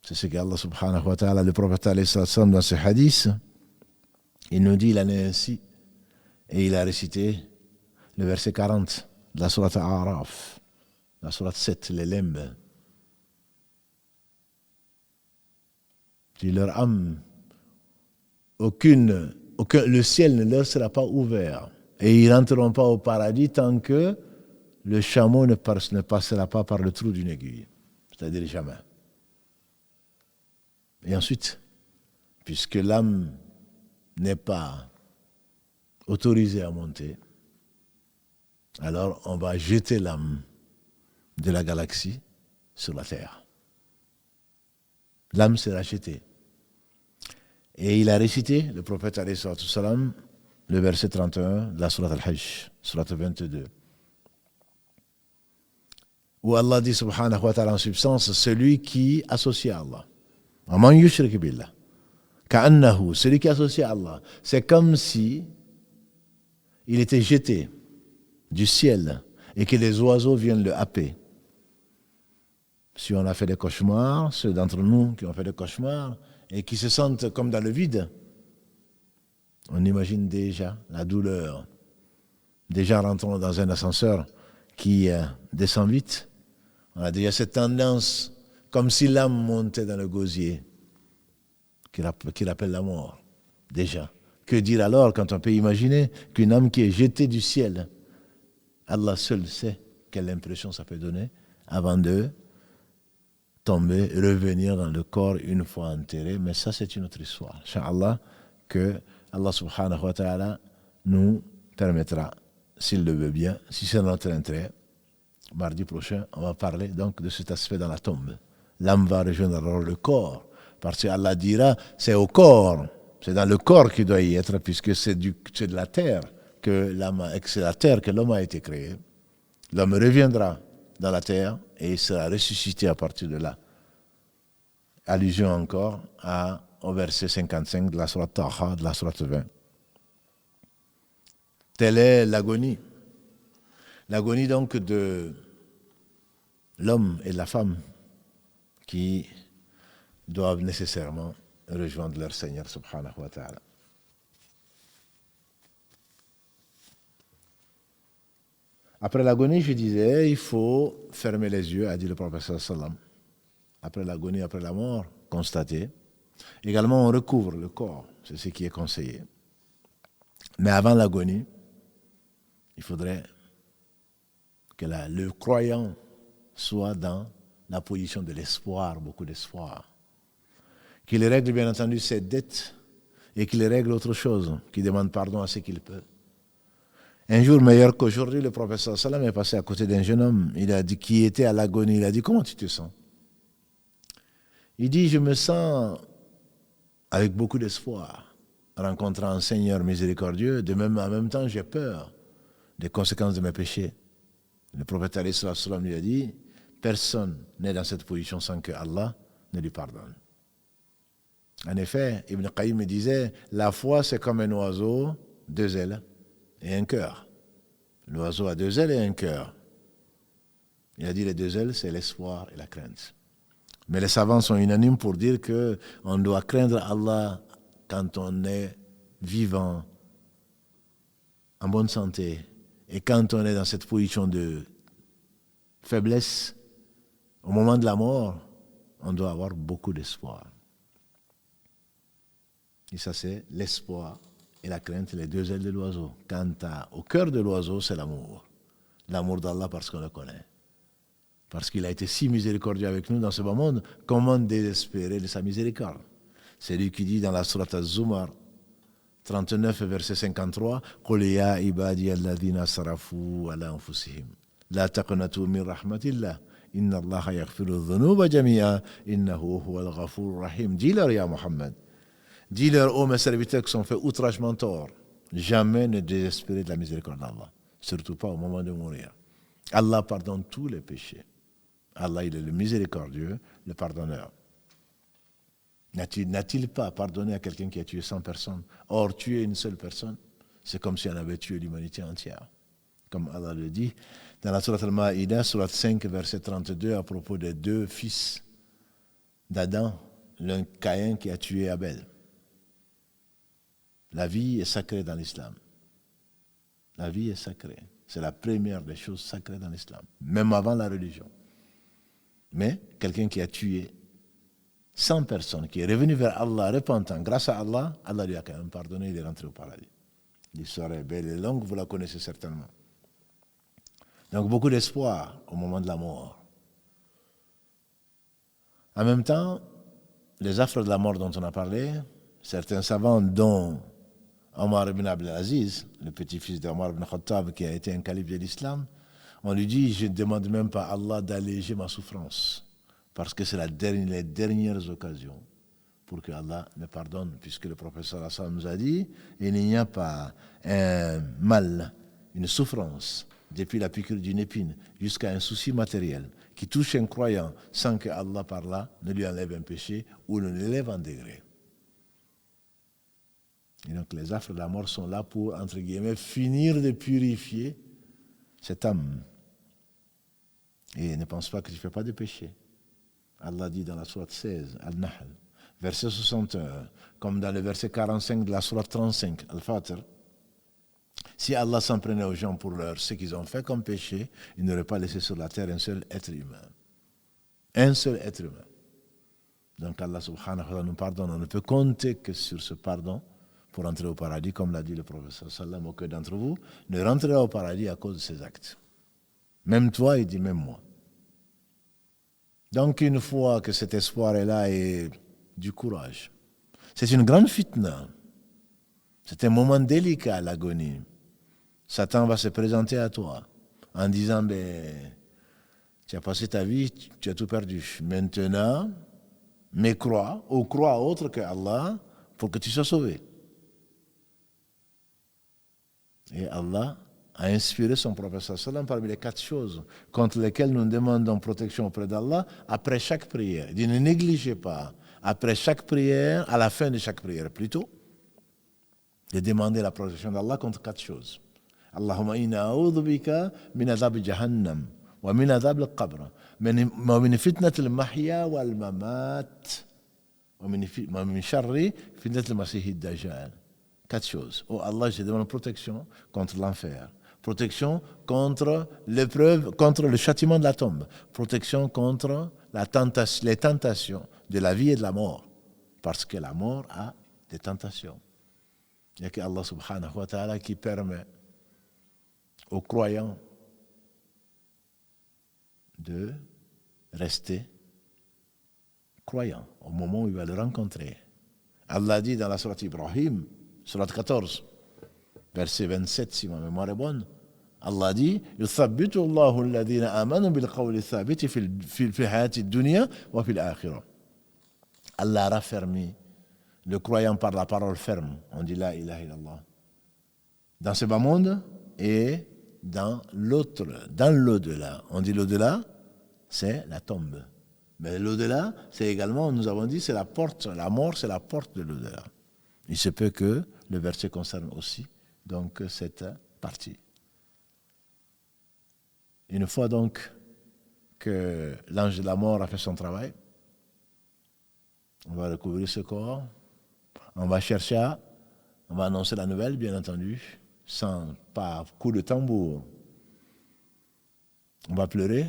C'est ce qu'Allah subhanahu wa ta'ala, le prophète alayhi salam, dans ce hadith, il nous dit, il en est ainsi, et il a récité le verset 40 de la sourate A'raf, la sourate 7, les limbes. Puis leur âme, le ciel ne leur sera pas ouvert, et ils n'entreront pas au paradis tant que le chameau ne passera pas par le trou d'une aiguille, c'est-à-dire jamais. Et ensuite, puisque l'âme n'est pas autorisé à monter, alors on va jeter l'âme de la galaxie sur la Terre. L'âme sera jetée. Et il a récité, le prophète alayhi salatu salam, le verset 31 de la sourate Al-Hajj, sourate 22. Où Allah dit subhanahu wa ta'ala en substance, celui qui associe à Allah. Aman yushrik billah. Ka'annahu, celui qui associe à Allah. C'est comme si il était jeté du ciel et que les oiseaux viennent le happer. Si on a fait des cauchemars, ceux d'entre nous qui ont fait des cauchemars et qui se sentent comme dans le vide, on imagine déjà la douleur. Déjà rentrons dans un ascenseur qui descend vite. On a déjà cette tendance, comme si l'âme montait dans le gosier, qui rappelle la mort. Déjà. Que dire alors quand on peut imaginer qu'une âme qui est jetée du ciel, Allah seul sait quelle impression ça peut donner avant de tomber, revenir dans le corps une fois enterré. Mais ça, c'est une autre histoire. Inch'Allah, que Allah subhanahu wa ta'ala nous permettra, s'il le veut bien, si c'est notre intérêt, mardi prochain, on va parler donc de cet aspect dans la tombe. L'âme va rejoindre alors le corps, parce qu'Allah dira, c'est au corps, c'est dans le corps qu'il doit y être, puisque c'est de la terre que l'homme a été créé. L'homme reviendra dans la terre et il sera ressuscité à partir de là. Allusion encore au verset 55 de la sourate Taha, de la sourate 20. Telle est l'agonie. L'agonie donc de l'homme et de la femme qui doivent nécessairement rejoindre leur Seigneur subhanahu wa ta'ala. Après l'agonie, je disais, il faut fermer les yeux, a dit le prophète sallallahu alayhi wa sallam. Après l'agonie, après la mort, constater. Également, on recouvre le corps, c'est ce qui est conseillé. Mais avant l'agonie, il faudrait que le croyant soit dans la position de l'espoir, beaucoup d'espoir. Qu'il règle bien entendu ses dettes et qu'il règle autre chose, qu'il demande pardon à ce qu'il peut. Un jour meilleur qu'aujourd'hui, le professeur Salam est passé à côté d'un jeune homme, il a dit, qui était à l'agonie, il a dit, comment tu te sens? Il dit, je me sens avec beaucoup d'espoir, rencontrant un Seigneur miséricordieux, en même temps j'ai peur des conséquences de mes péchés. Le prophète alayhi salam lui a dit, personne n'est dans cette position sans que Allah ne lui pardonne. En effet, Ibn Qayyim disait, la foi c'est comme un oiseau, 2 ailes et un cœur. L'oiseau a 2 ailes et un cœur. Il a dit les 2 ailes, c'est l'espoir et la crainte. Mais les savants sont unanimes pour dire qu'on doit craindre Allah quand on est vivant, en bonne santé, et quand on est dans cette position de faiblesse, au moment de la mort, on doit avoir beaucoup d'espoir. Et ça, c'est l'espoir et la crainte, les 2 ailes de l'oiseau. Quant au cœur de l'oiseau, c'est l'amour. L'amour d'Allah parce qu'on le connaît. Parce qu'il a été si miséricordieux avec nous dans ce bas monde, comment désespérer de sa miséricorde? C'est lui qui dit dans la sourate Az-Zumar, 39, verset 53, قُلْ يَا عِبَادِيَ الَّذِينَ أَسْرَفُوا عَلَى أَنفُسِهِمْ لَا تَقْنَطُوا مِنْ رَحْمَةِ اللَّهِ إِنَّ اللَّهَ يَغْفِرُ الذُّنُوبَ جَمِيعًا إِنَّهُ هُوَ الْغَفُورُ الرَّحِيمُ. Dis-leur, ya Muhammad, dis-leur, ô mes serviteurs qui sont faits outragement tort, jamais ne désespérez de la miséricorde d'Allah, surtout pas au moment de mourir. Allah pardonne tous les péchés. Allah, il est le miséricordieux, le pardonneur. N'a-t-il pas pardonné à quelqu'un qui a tué 100 personnes? Or, tuer une seule personne, c'est comme si on avait tué l'humanité entière. Comme Allah le dit dans la sourate Al-Ma'idah, sourate 5, verset 32, à propos des 2 fils d'Adam, l'un Caïn qui a tué Abel. La vie est sacrée dans l'islam. La vie est sacrée. C'est la première des choses sacrées dans l'islam, même avant la religion. Mais quelqu'un qui a tué 100 personnes, qui est revenu vers Allah repentant, grâce à Allah, Allah lui a quand même pardonné, il est rentré au paradis. L'histoire est belle et longue, vous la connaissez certainement. Donc beaucoup d'espoir au moment de la mort. En même temps, les affres de la mort dont on a parlé, certains savants, dont Omar ibn Abdelaziz, le petit-fils d'Omar ibn Khattab, qui a été un calife de l'islam, on lui dit, je ne demande même pas à Allah d'alléger ma souffrance, parce que c'est les dernières occasions pour que Allah me pardonne, puisque le professeur Hassan nous a dit, il n'y a pas un mal, une souffrance, depuis la piqûre d'une épine jusqu'à un souci matériel qui touche un croyant sans que Allah par là ne lui enlève un péché ou ne l'élève en degré. Et donc les affres de la mort sont là pour, entre guillemets, finir de purifier cette âme. Et ne pense pas que tu ne fais pas de péché. Allah dit dans la sourate 16, Al-Nahl, verset 61, comme dans le verset 45 de la sourate 35, Al-Fatir, si Allah s'en prenait aux gens pour ce qu'ils ont fait comme péché, il n'aurait pas laissé sur la terre un seul être humain. Un seul être humain. Donc Allah subhanahu wa ta'ala nous pardonne. On ne peut compter que sur ce pardon pour entrer au paradis, comme l'a dit le prophète sallam, aucun d'entre vous ne rentrera au paradis à cause de ses actes. Même toi, il dit même moi. Donc une fois que cet espoir est là, et du courage. C'est une grande fitna. C'est un moment délicat, l'agonie. Satan va se présenter à toi en disant, tu as passé ta vie, tu as tout perdu. Maintenant, mais crois, ou crois autre que Allah pour que tu sois sauvé. Et Allah a inspiré son prophète sallam parmi les 4 choses contre lesquelles nous demandons protection auprès d'Allah après chaque prière. Il dit, ne négligez pas, après chaque prière, à la fin de chaque prière plutôt, de demander la protection d'Allah contre 4 choses. Allahumma inna a'udhu bika min adhab jahannam wa min adhab al-qabr wa min fitnat al-mahya wal-mamat wa min sharri fitnat al-masih ad-dajjal. 4 choses. Oh Allah, je demande protection contre l'enfer, protection contre l'épreuve, contre le châtiment de la tombe, protection contre les tentations de la vie et de la mort, parce que la mort a des tentations. Il n'y a qu'Allah subhanahu wa ta'ala qui permet aux croyants de rester croyants au moment où il va le rencontrer. Allah dit dans la sourate Ibrahim, sourate 14, verset 27, si ma mémoire est bonne, Allah dit يُثَبِّتُ اللَّهُ الَّذِينَ آمَنُوا بِالْقَوْلِ الثَّابِتِ في الحياة الدنيا وفي الآخرة. Allah a raffermi le croyant par la parole ferme. On dit la ilaha illallah. Dans ce bas monde et dans l'autre, dans l'au-delà. On dit l'au-delà, c'est la tombe. Mais l'au-delà, c'est également, nous avons dit, c'est la porte, la mort, c'est la porte de l'au-delà. Il se peut que le verset concerne aussi donc cette partie. Une fois donc que l'ange de la mort a fait son travail, on va recouvrir ce corps, on va chercher, on va annoncer la nouvelle, bien entendu, sans pas coup de tambour. On va pleurer,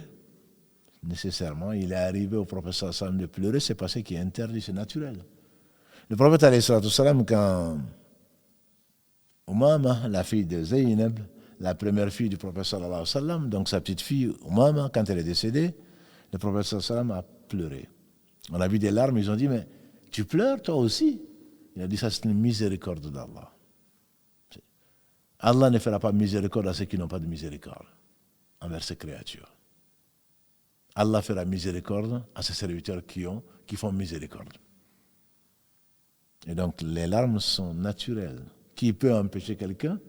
nécessairement. Il est arrivé au prophète sallallahu alayhi wa sallam de pleurer, c'est parce qu'il est interdit, c'est naturel. Le prophète alayhi wa sallam, quand Umama, la fille de Zaynab, la première fille du prophète sallallahu alayhi wa sallam, donc sa petite fille Umama, quand elle est décédée, le prophète sallallahu alayhi wa sallam a pleuré. On a vu des larmes, ils ont dit, mais tu pleures toi aussi? Il a dit, ça c'est une miséricorde d'Allah. Allah ne fera pas miséricorde à ceux qui n'ont pas de miséricorde envers ses créatures. Allah fera miséricorde à ses serviteurs qui font miséricorde. Et donc les larmes sont naturelles. Qui peut empêcher quelqu'un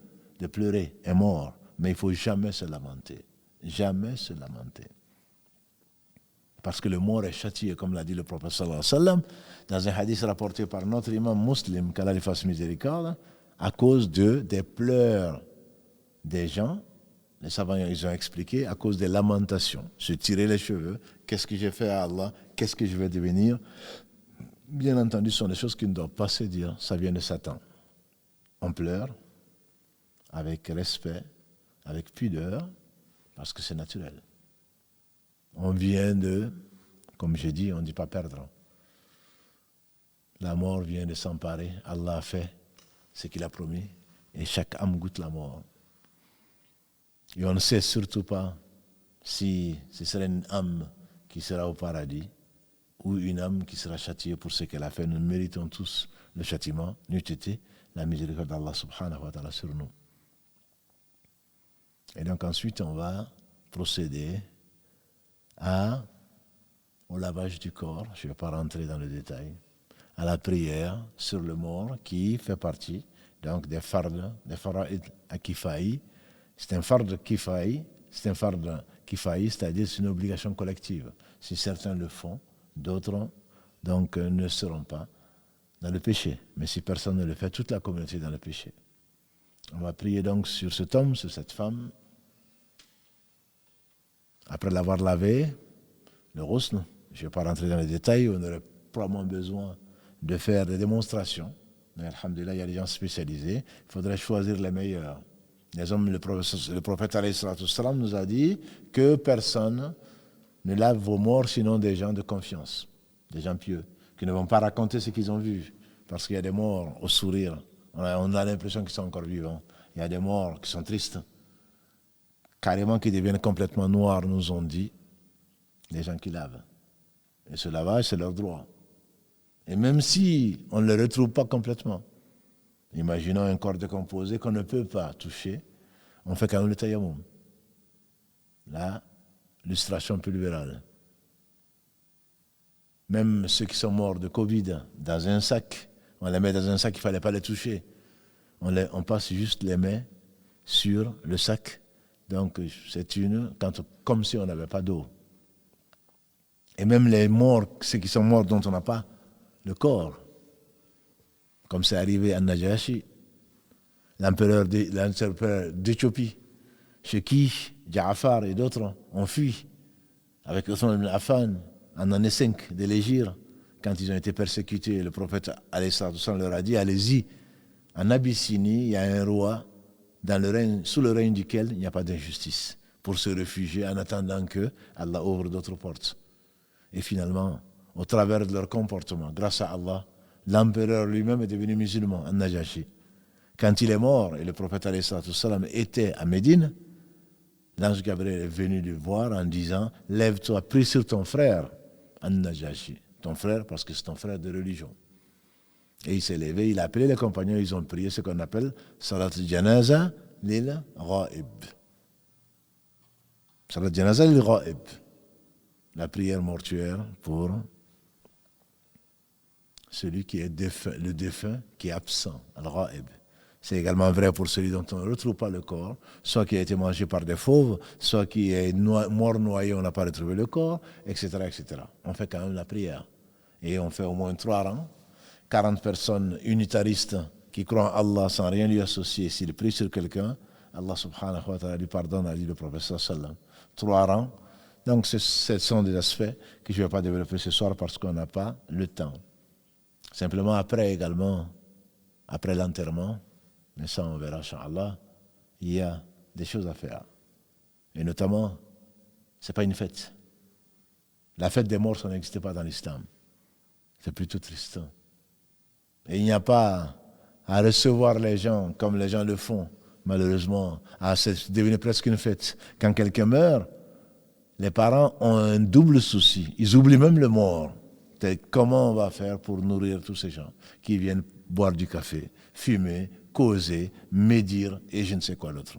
de pleurer est mort, mais il ne faut jamais se lamenter. Jamais se lamenter. Parce que le mort est châtié, comme l'a dit le prophète sallallahu alayhi wa sallam, dans un hadith rapporté par notre imam muslim, qu'Allah lui fasse miséricorde, à cause des pleurs des gens. Les savants, ils ont expliqué, à cause des lamentations, se tirer les cheveux, qu'est-ce que j'ai fait à Allah, qu'est-ce que je vais devenir. Bien entendu, ce sont des choses qui ne doivent pas se dire, ça vient de Satan. On pleure avec respect, avec pudeur, parce que c'est naturel. On vient de, comme j'ai dit, on ne dit pas perdre. La mort vient de s'emparer, Allah a fait ce qu'il a promis, et chaque âme goûte la mort. Et on ne sait surtout pas si ce serait une âme qui sera au paradis ou une âme qui sera châtiée pour ce qu'elle a fait. Nous méritons tous le châtiment n'eût été la miséricorde d'Allah subhanahu wa ta'ala sur nous. Et donc ensuite, on va procéder au lavage du corps, je ne vais pas rentrer dans le détail, à la prière sur le mort qui fait partie donc des fara'id à kifaï. C'est un fard kifaï, c'est-à-dire c'est une obligation collective. Si certains le font, d'autres donc ne seront pas dans le péché. Mais si personne ne le fait, toute la communauté est dans le péché. On va prier donc sur cet homme, sur cette femme. Après l'avoir lavé, le ghusl, je ne vais pas rentrer dans les détails, on aurait probablement besoin de faire des démonstrations. Mais alhamdoulilah, il y a des gens spécialisés. Il faudrait choisir les meilleurs. Les hommes, le prophète alayhi salatu wassalam nous a dit que personne ne lave vos morts sinon des gens de confiance, des gens pieux, qui ne vont pas raconter ce qu'ils ont vu. Parce qu'il y a des morts au sourire. On a l'impression qu'ils sont encore vivants. Il y a des morts qui sont tristes. Carrément qui deviennent complètement noirs, nous ont dit les gens qui lavent. Et ce lavage, c'est leur droit. Et même si on ne le retrouve pas complètement, imaginons un corps décomposé qu'on ne peut pas toucher, on fait quand même le tayammum. La lustration pulvérale. Même ceux qui sont morts de Covid, dans un sac, on les met dans un sac, il ne fallait pas les toucher. On passe juste les mains sur le sac. Donc c'est comme si on n'avait pas d'eau. Et même les morts, ceux qui sont morts dont on n'a pas le corps, comme c'est arrivé à Najashi, l'empereur d'Éthiopie, chez qui Ja'afar et d'autres ont fui avec Othman ibn Affan en année 5 de l'Hégire, quand ils ont été persécutés. Le prophète alayhi salatu wassalam leur a dit, allez-y, en Abyssinie, il y a un roi sous le règne duquel il n'y a pas d'injustice, pour se réfugier en attendant que Allah ouvre d'autres portes. Et finalement, au travers de leur comportement, grâce à Allah, l'empereur lui-même est devenu musulman, An-Najashi. Quand il est mort, et le prophète alayhi salatu wassalam était à Médine, l'ange Gabriel est venu le voir en disant, lève-toi, prie sur ton frère, An-Najashi. Ton frère, parce que c'est ton frère de religion. Et il s'est levé, il a appelé les compagnons, ils ont prié ce qu'on appelle Salat al-Janaza lil-Ghaib. Salat al-Janaza lil-Ghaib. La prière mortuaire pour celui qui est le défunt qui est absent, al-Ghaib. C'est également vrai pour celui dont on ne retrouve pas le corps, soit qui a été mangé par des fauves, soit qui est mort noyé, on n'a pas retrouvé le corps, etc., etc. On fait quand même la prière. Et on fait au moins 3 rangs. 40 personnes unitaristes qui croient en Allah sans rien lui associer, s'il prie sur quelqu'un, Allah subhanahu wa ta'ala lui pardonne, a dit le prophète sallam. 3 rangs. Donc ce sont des aspects que je ne vais pas développer ce soir parce qu'on n'a pas le temps. Simplement après également, après l'enterrement, mais ça on verra incha'Allah, il y a des choses à faire. Et notamment, ce n'est pas une fête. La fête des morts, ça n'existait pas dans l'islam. C'est plutôt triste. Et il n'y a pas à recevoir les gens comme les gens le font, malheureusement. C'est devenu presque une fête. Quand quelqu'un meurt, les parents ont un double souci. Ils oublient même le mort. Comment on va faire pour nourrir tous ces gens qui viennent boire du café, fumer, causer, médire et je ne sais quoi l'autre.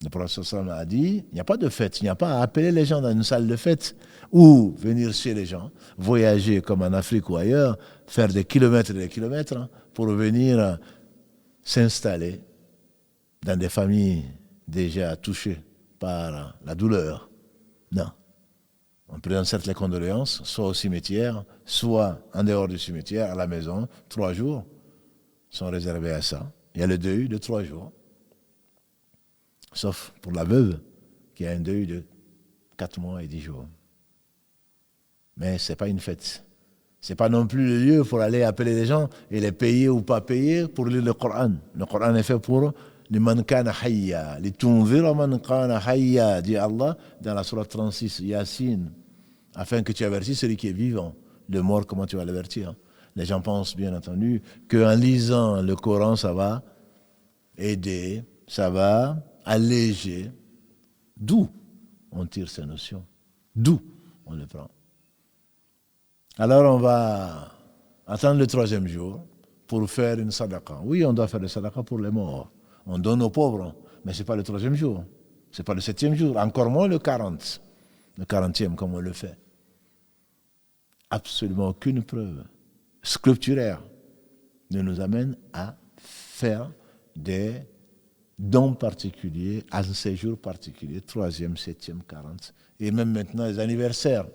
Le prophète sallam a dit, il n'y a pas de fête, il n'y a pas à appeler les gens dans une salle de fête ou venir chez les gens, voyager comme en Afrique ou ailleurs, faire des kilomètres et des kilomètres pour venir s'installer dans des familles déjà touchées par la douleur. Non. On présente certes les condoléances, soit au cimetière, soit en dehors du cimetière, à la maison. 3 jours sont réservés à ça. Il y a le deuil de 3 jours. Sauf pour la veuve, qui a un deuil de 4 mois et 10 jours. Mais ce n'est pas une fête. Ce n'est pas non plus le lieu pour aller appeler les gens et les payer ou pas payer pour lire le Coran. Le Coran est fait pour les man kana hayya, les tunzira man kana hayya, dit Allah dans la sourate 36, Yassine, afin que tu avertisses celui qui est vivant. Le mort, comment tu vas l'avertir? Les gens pensent bien entendu qu'en lisant le Coran, ça va aider, ça va alléger. D'où on tire ces notions? D'où on le prend? Alors on va attendre le 3e jour pour faire une sadaqa. Oui, on doit faire des sadaqa pour les morts. On donne aux pauvres, mais ce n'est pas le 3e jour. Ce n'est pas le 7e jour, encore moins le 40. Le 40e, comme on le fait. Absolument aucune preuve scripturaire ne nous amène à faire des dons particuliers, à un séjour particulier, 3e, 7e, 40. Et même maintenant, les anniversaires.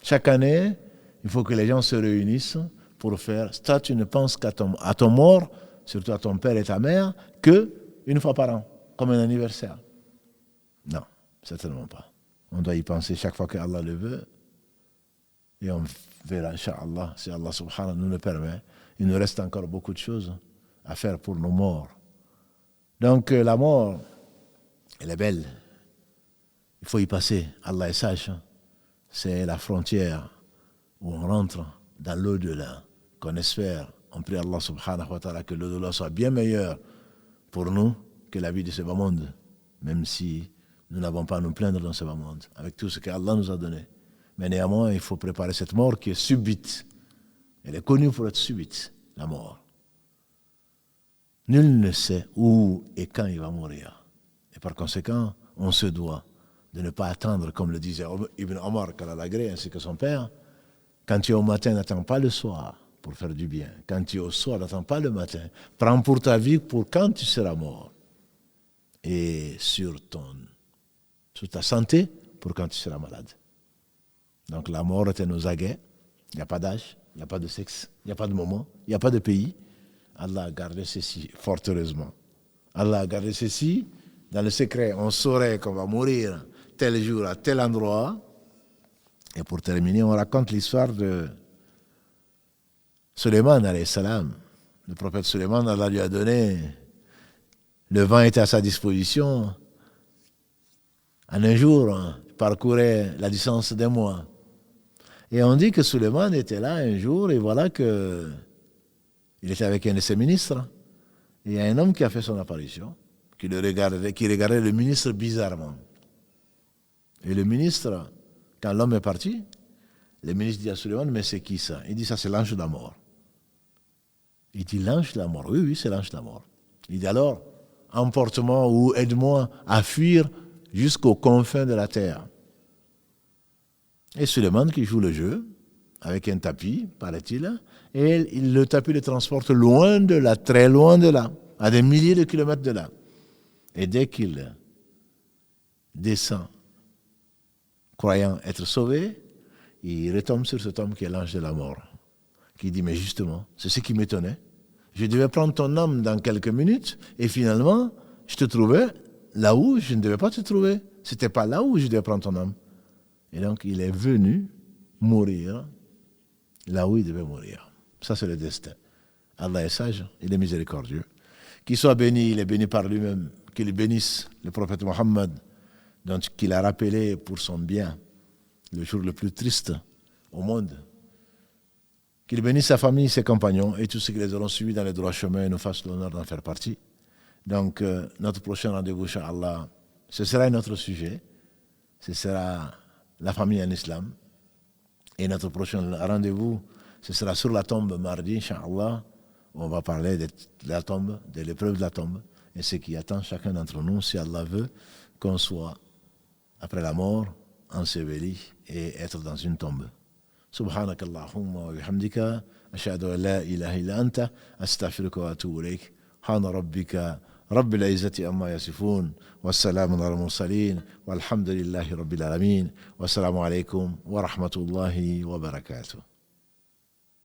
Chaque année, il faut que les gens se réunissent pour faire. Ça, tu ne penses qu'à ton mort, surtout à ton père et ta mère, qu'une fois par an, comme un anniversaire. Non, certainement pas. On doit y penser chaque fois que Allah le veut. Et on verra, Inch'Allah, si Allah subhanahu nous le permet. Il nous reste encore beaucoup de choses à faire pour nos morts. Donc la mort, elle est belle. Il faut y passer. Allah est sage. C'est la frontière où on rentre dans l'au-delà, qu'on espère. On prie Allah subhanahu wa ta'ala que l'au-delà soit bien meilleur pour nous que la vie de ce bas monde, même si nous n'avons pas à nous plaindre dans ce bas monde, avec tout ce qu'Allah nous a donné. Mais néanmoins, il faut préparer cette mort qui est subite. Elle est connue pour être subite, la mort. Nul ne sait où et quand il va mourir. Et par conséquent, on se doit de ne pas attendre, comme le disait Ibn Omar Kalalagré ainsi que son père, quand tu es au matin, n'attends pas le soir pour faire du bien. Quand tu es au soir, n'attends pas le matin. Prends pour ta vie pour quand tu seras mort. Et sur ta santé pour quand tu seras malade. Donc la mort est nos aguets. Il n'y a pas d'âge, il n'y a pas de sexe, il n'y a pas de moment, il n'y a pas de pays. Allah a gardé ceci, fort heureusement. Allah a gardé ceci dans le secret. On saurait qu'on va mourir tel jour à tel endroit. Et pour terminer, on raconte l'histoire de Suleiman, alayhi salam. Le prophète Suleiman, Allah lui a donné, le vent était à sa disposition. En un jour, il parcourait la distance d'un mois. Et on dit que Suleiman était là un jour, et voilà que il était avec un de ses ministres. Et il y a un homme qui a fait son apparition, qui regardait le ministre bizarrement. Et le ministre, quand l'homme est parti, le ministre dit à Suleiman, mais c'est qui ça? Il dit, ça c'est l'ange de la mort. Il dit, l'ange de la mort? Oui, c'est l'ange de la mort. Il dit, alors, emporte-moi ou aide-moi à fuir jusqu'aux confins de la terre. Et Suleiman qui joue le jeu, avec un tapis, paraît-il, et le tapis le transporte loin de là, très loin de là, à des milliers de kilomètres de là. Et dès qu'il descend, croyant être sauvé, il retombe sur cet homme qui est l'ange de la mort, qui dit, mais justement, c'est ce qui m'étonnait. Je devais prendre ton âme dans quelques minutes, et finalement, je te trouvais là où je ne devais pas te trouver. Ce n'était pas là où je devais prendre ton âme. Et donc, il est venu mourir là où il devait mourir. Ça, c'est le destin. Allah est sage, il est miséricordieux. Qu'il soit béni, il est béni par lui-même. Qu'il bénisse le prophète Mohammed, qu'il a rappelé pour son bien, le jour le plus triste au monde. Qu'il bénisse sa famille, ses compagnons et tous ceux qui les auront suivis dans les droits chemins et nous fassent l'honneur d'en faire partie. Donc, notre prochain rendez-vous, Inch'Allah, ce sera un autre sujet. Ce sera la famille en islam. Et notre prochain rendez-vous, ce sera sur la tombe mardi, Inch'Allah. On va parler de la tombe, de l'épreuve de la tombe et ce qui attend chacun d'entre nous, si Allah veut, qu'on soit, après la mort, enseveli et être dans une tombe. سبحانك اللهم وبحمدك أشهد أن لا إله إلا أنت أستغفرك وأتوب إليك سبحان ربك رب العزة عما يصفون والسلام على المرسلين والحمد لله رب العالمين والسلام عليكم ورحمة الله وبركاته.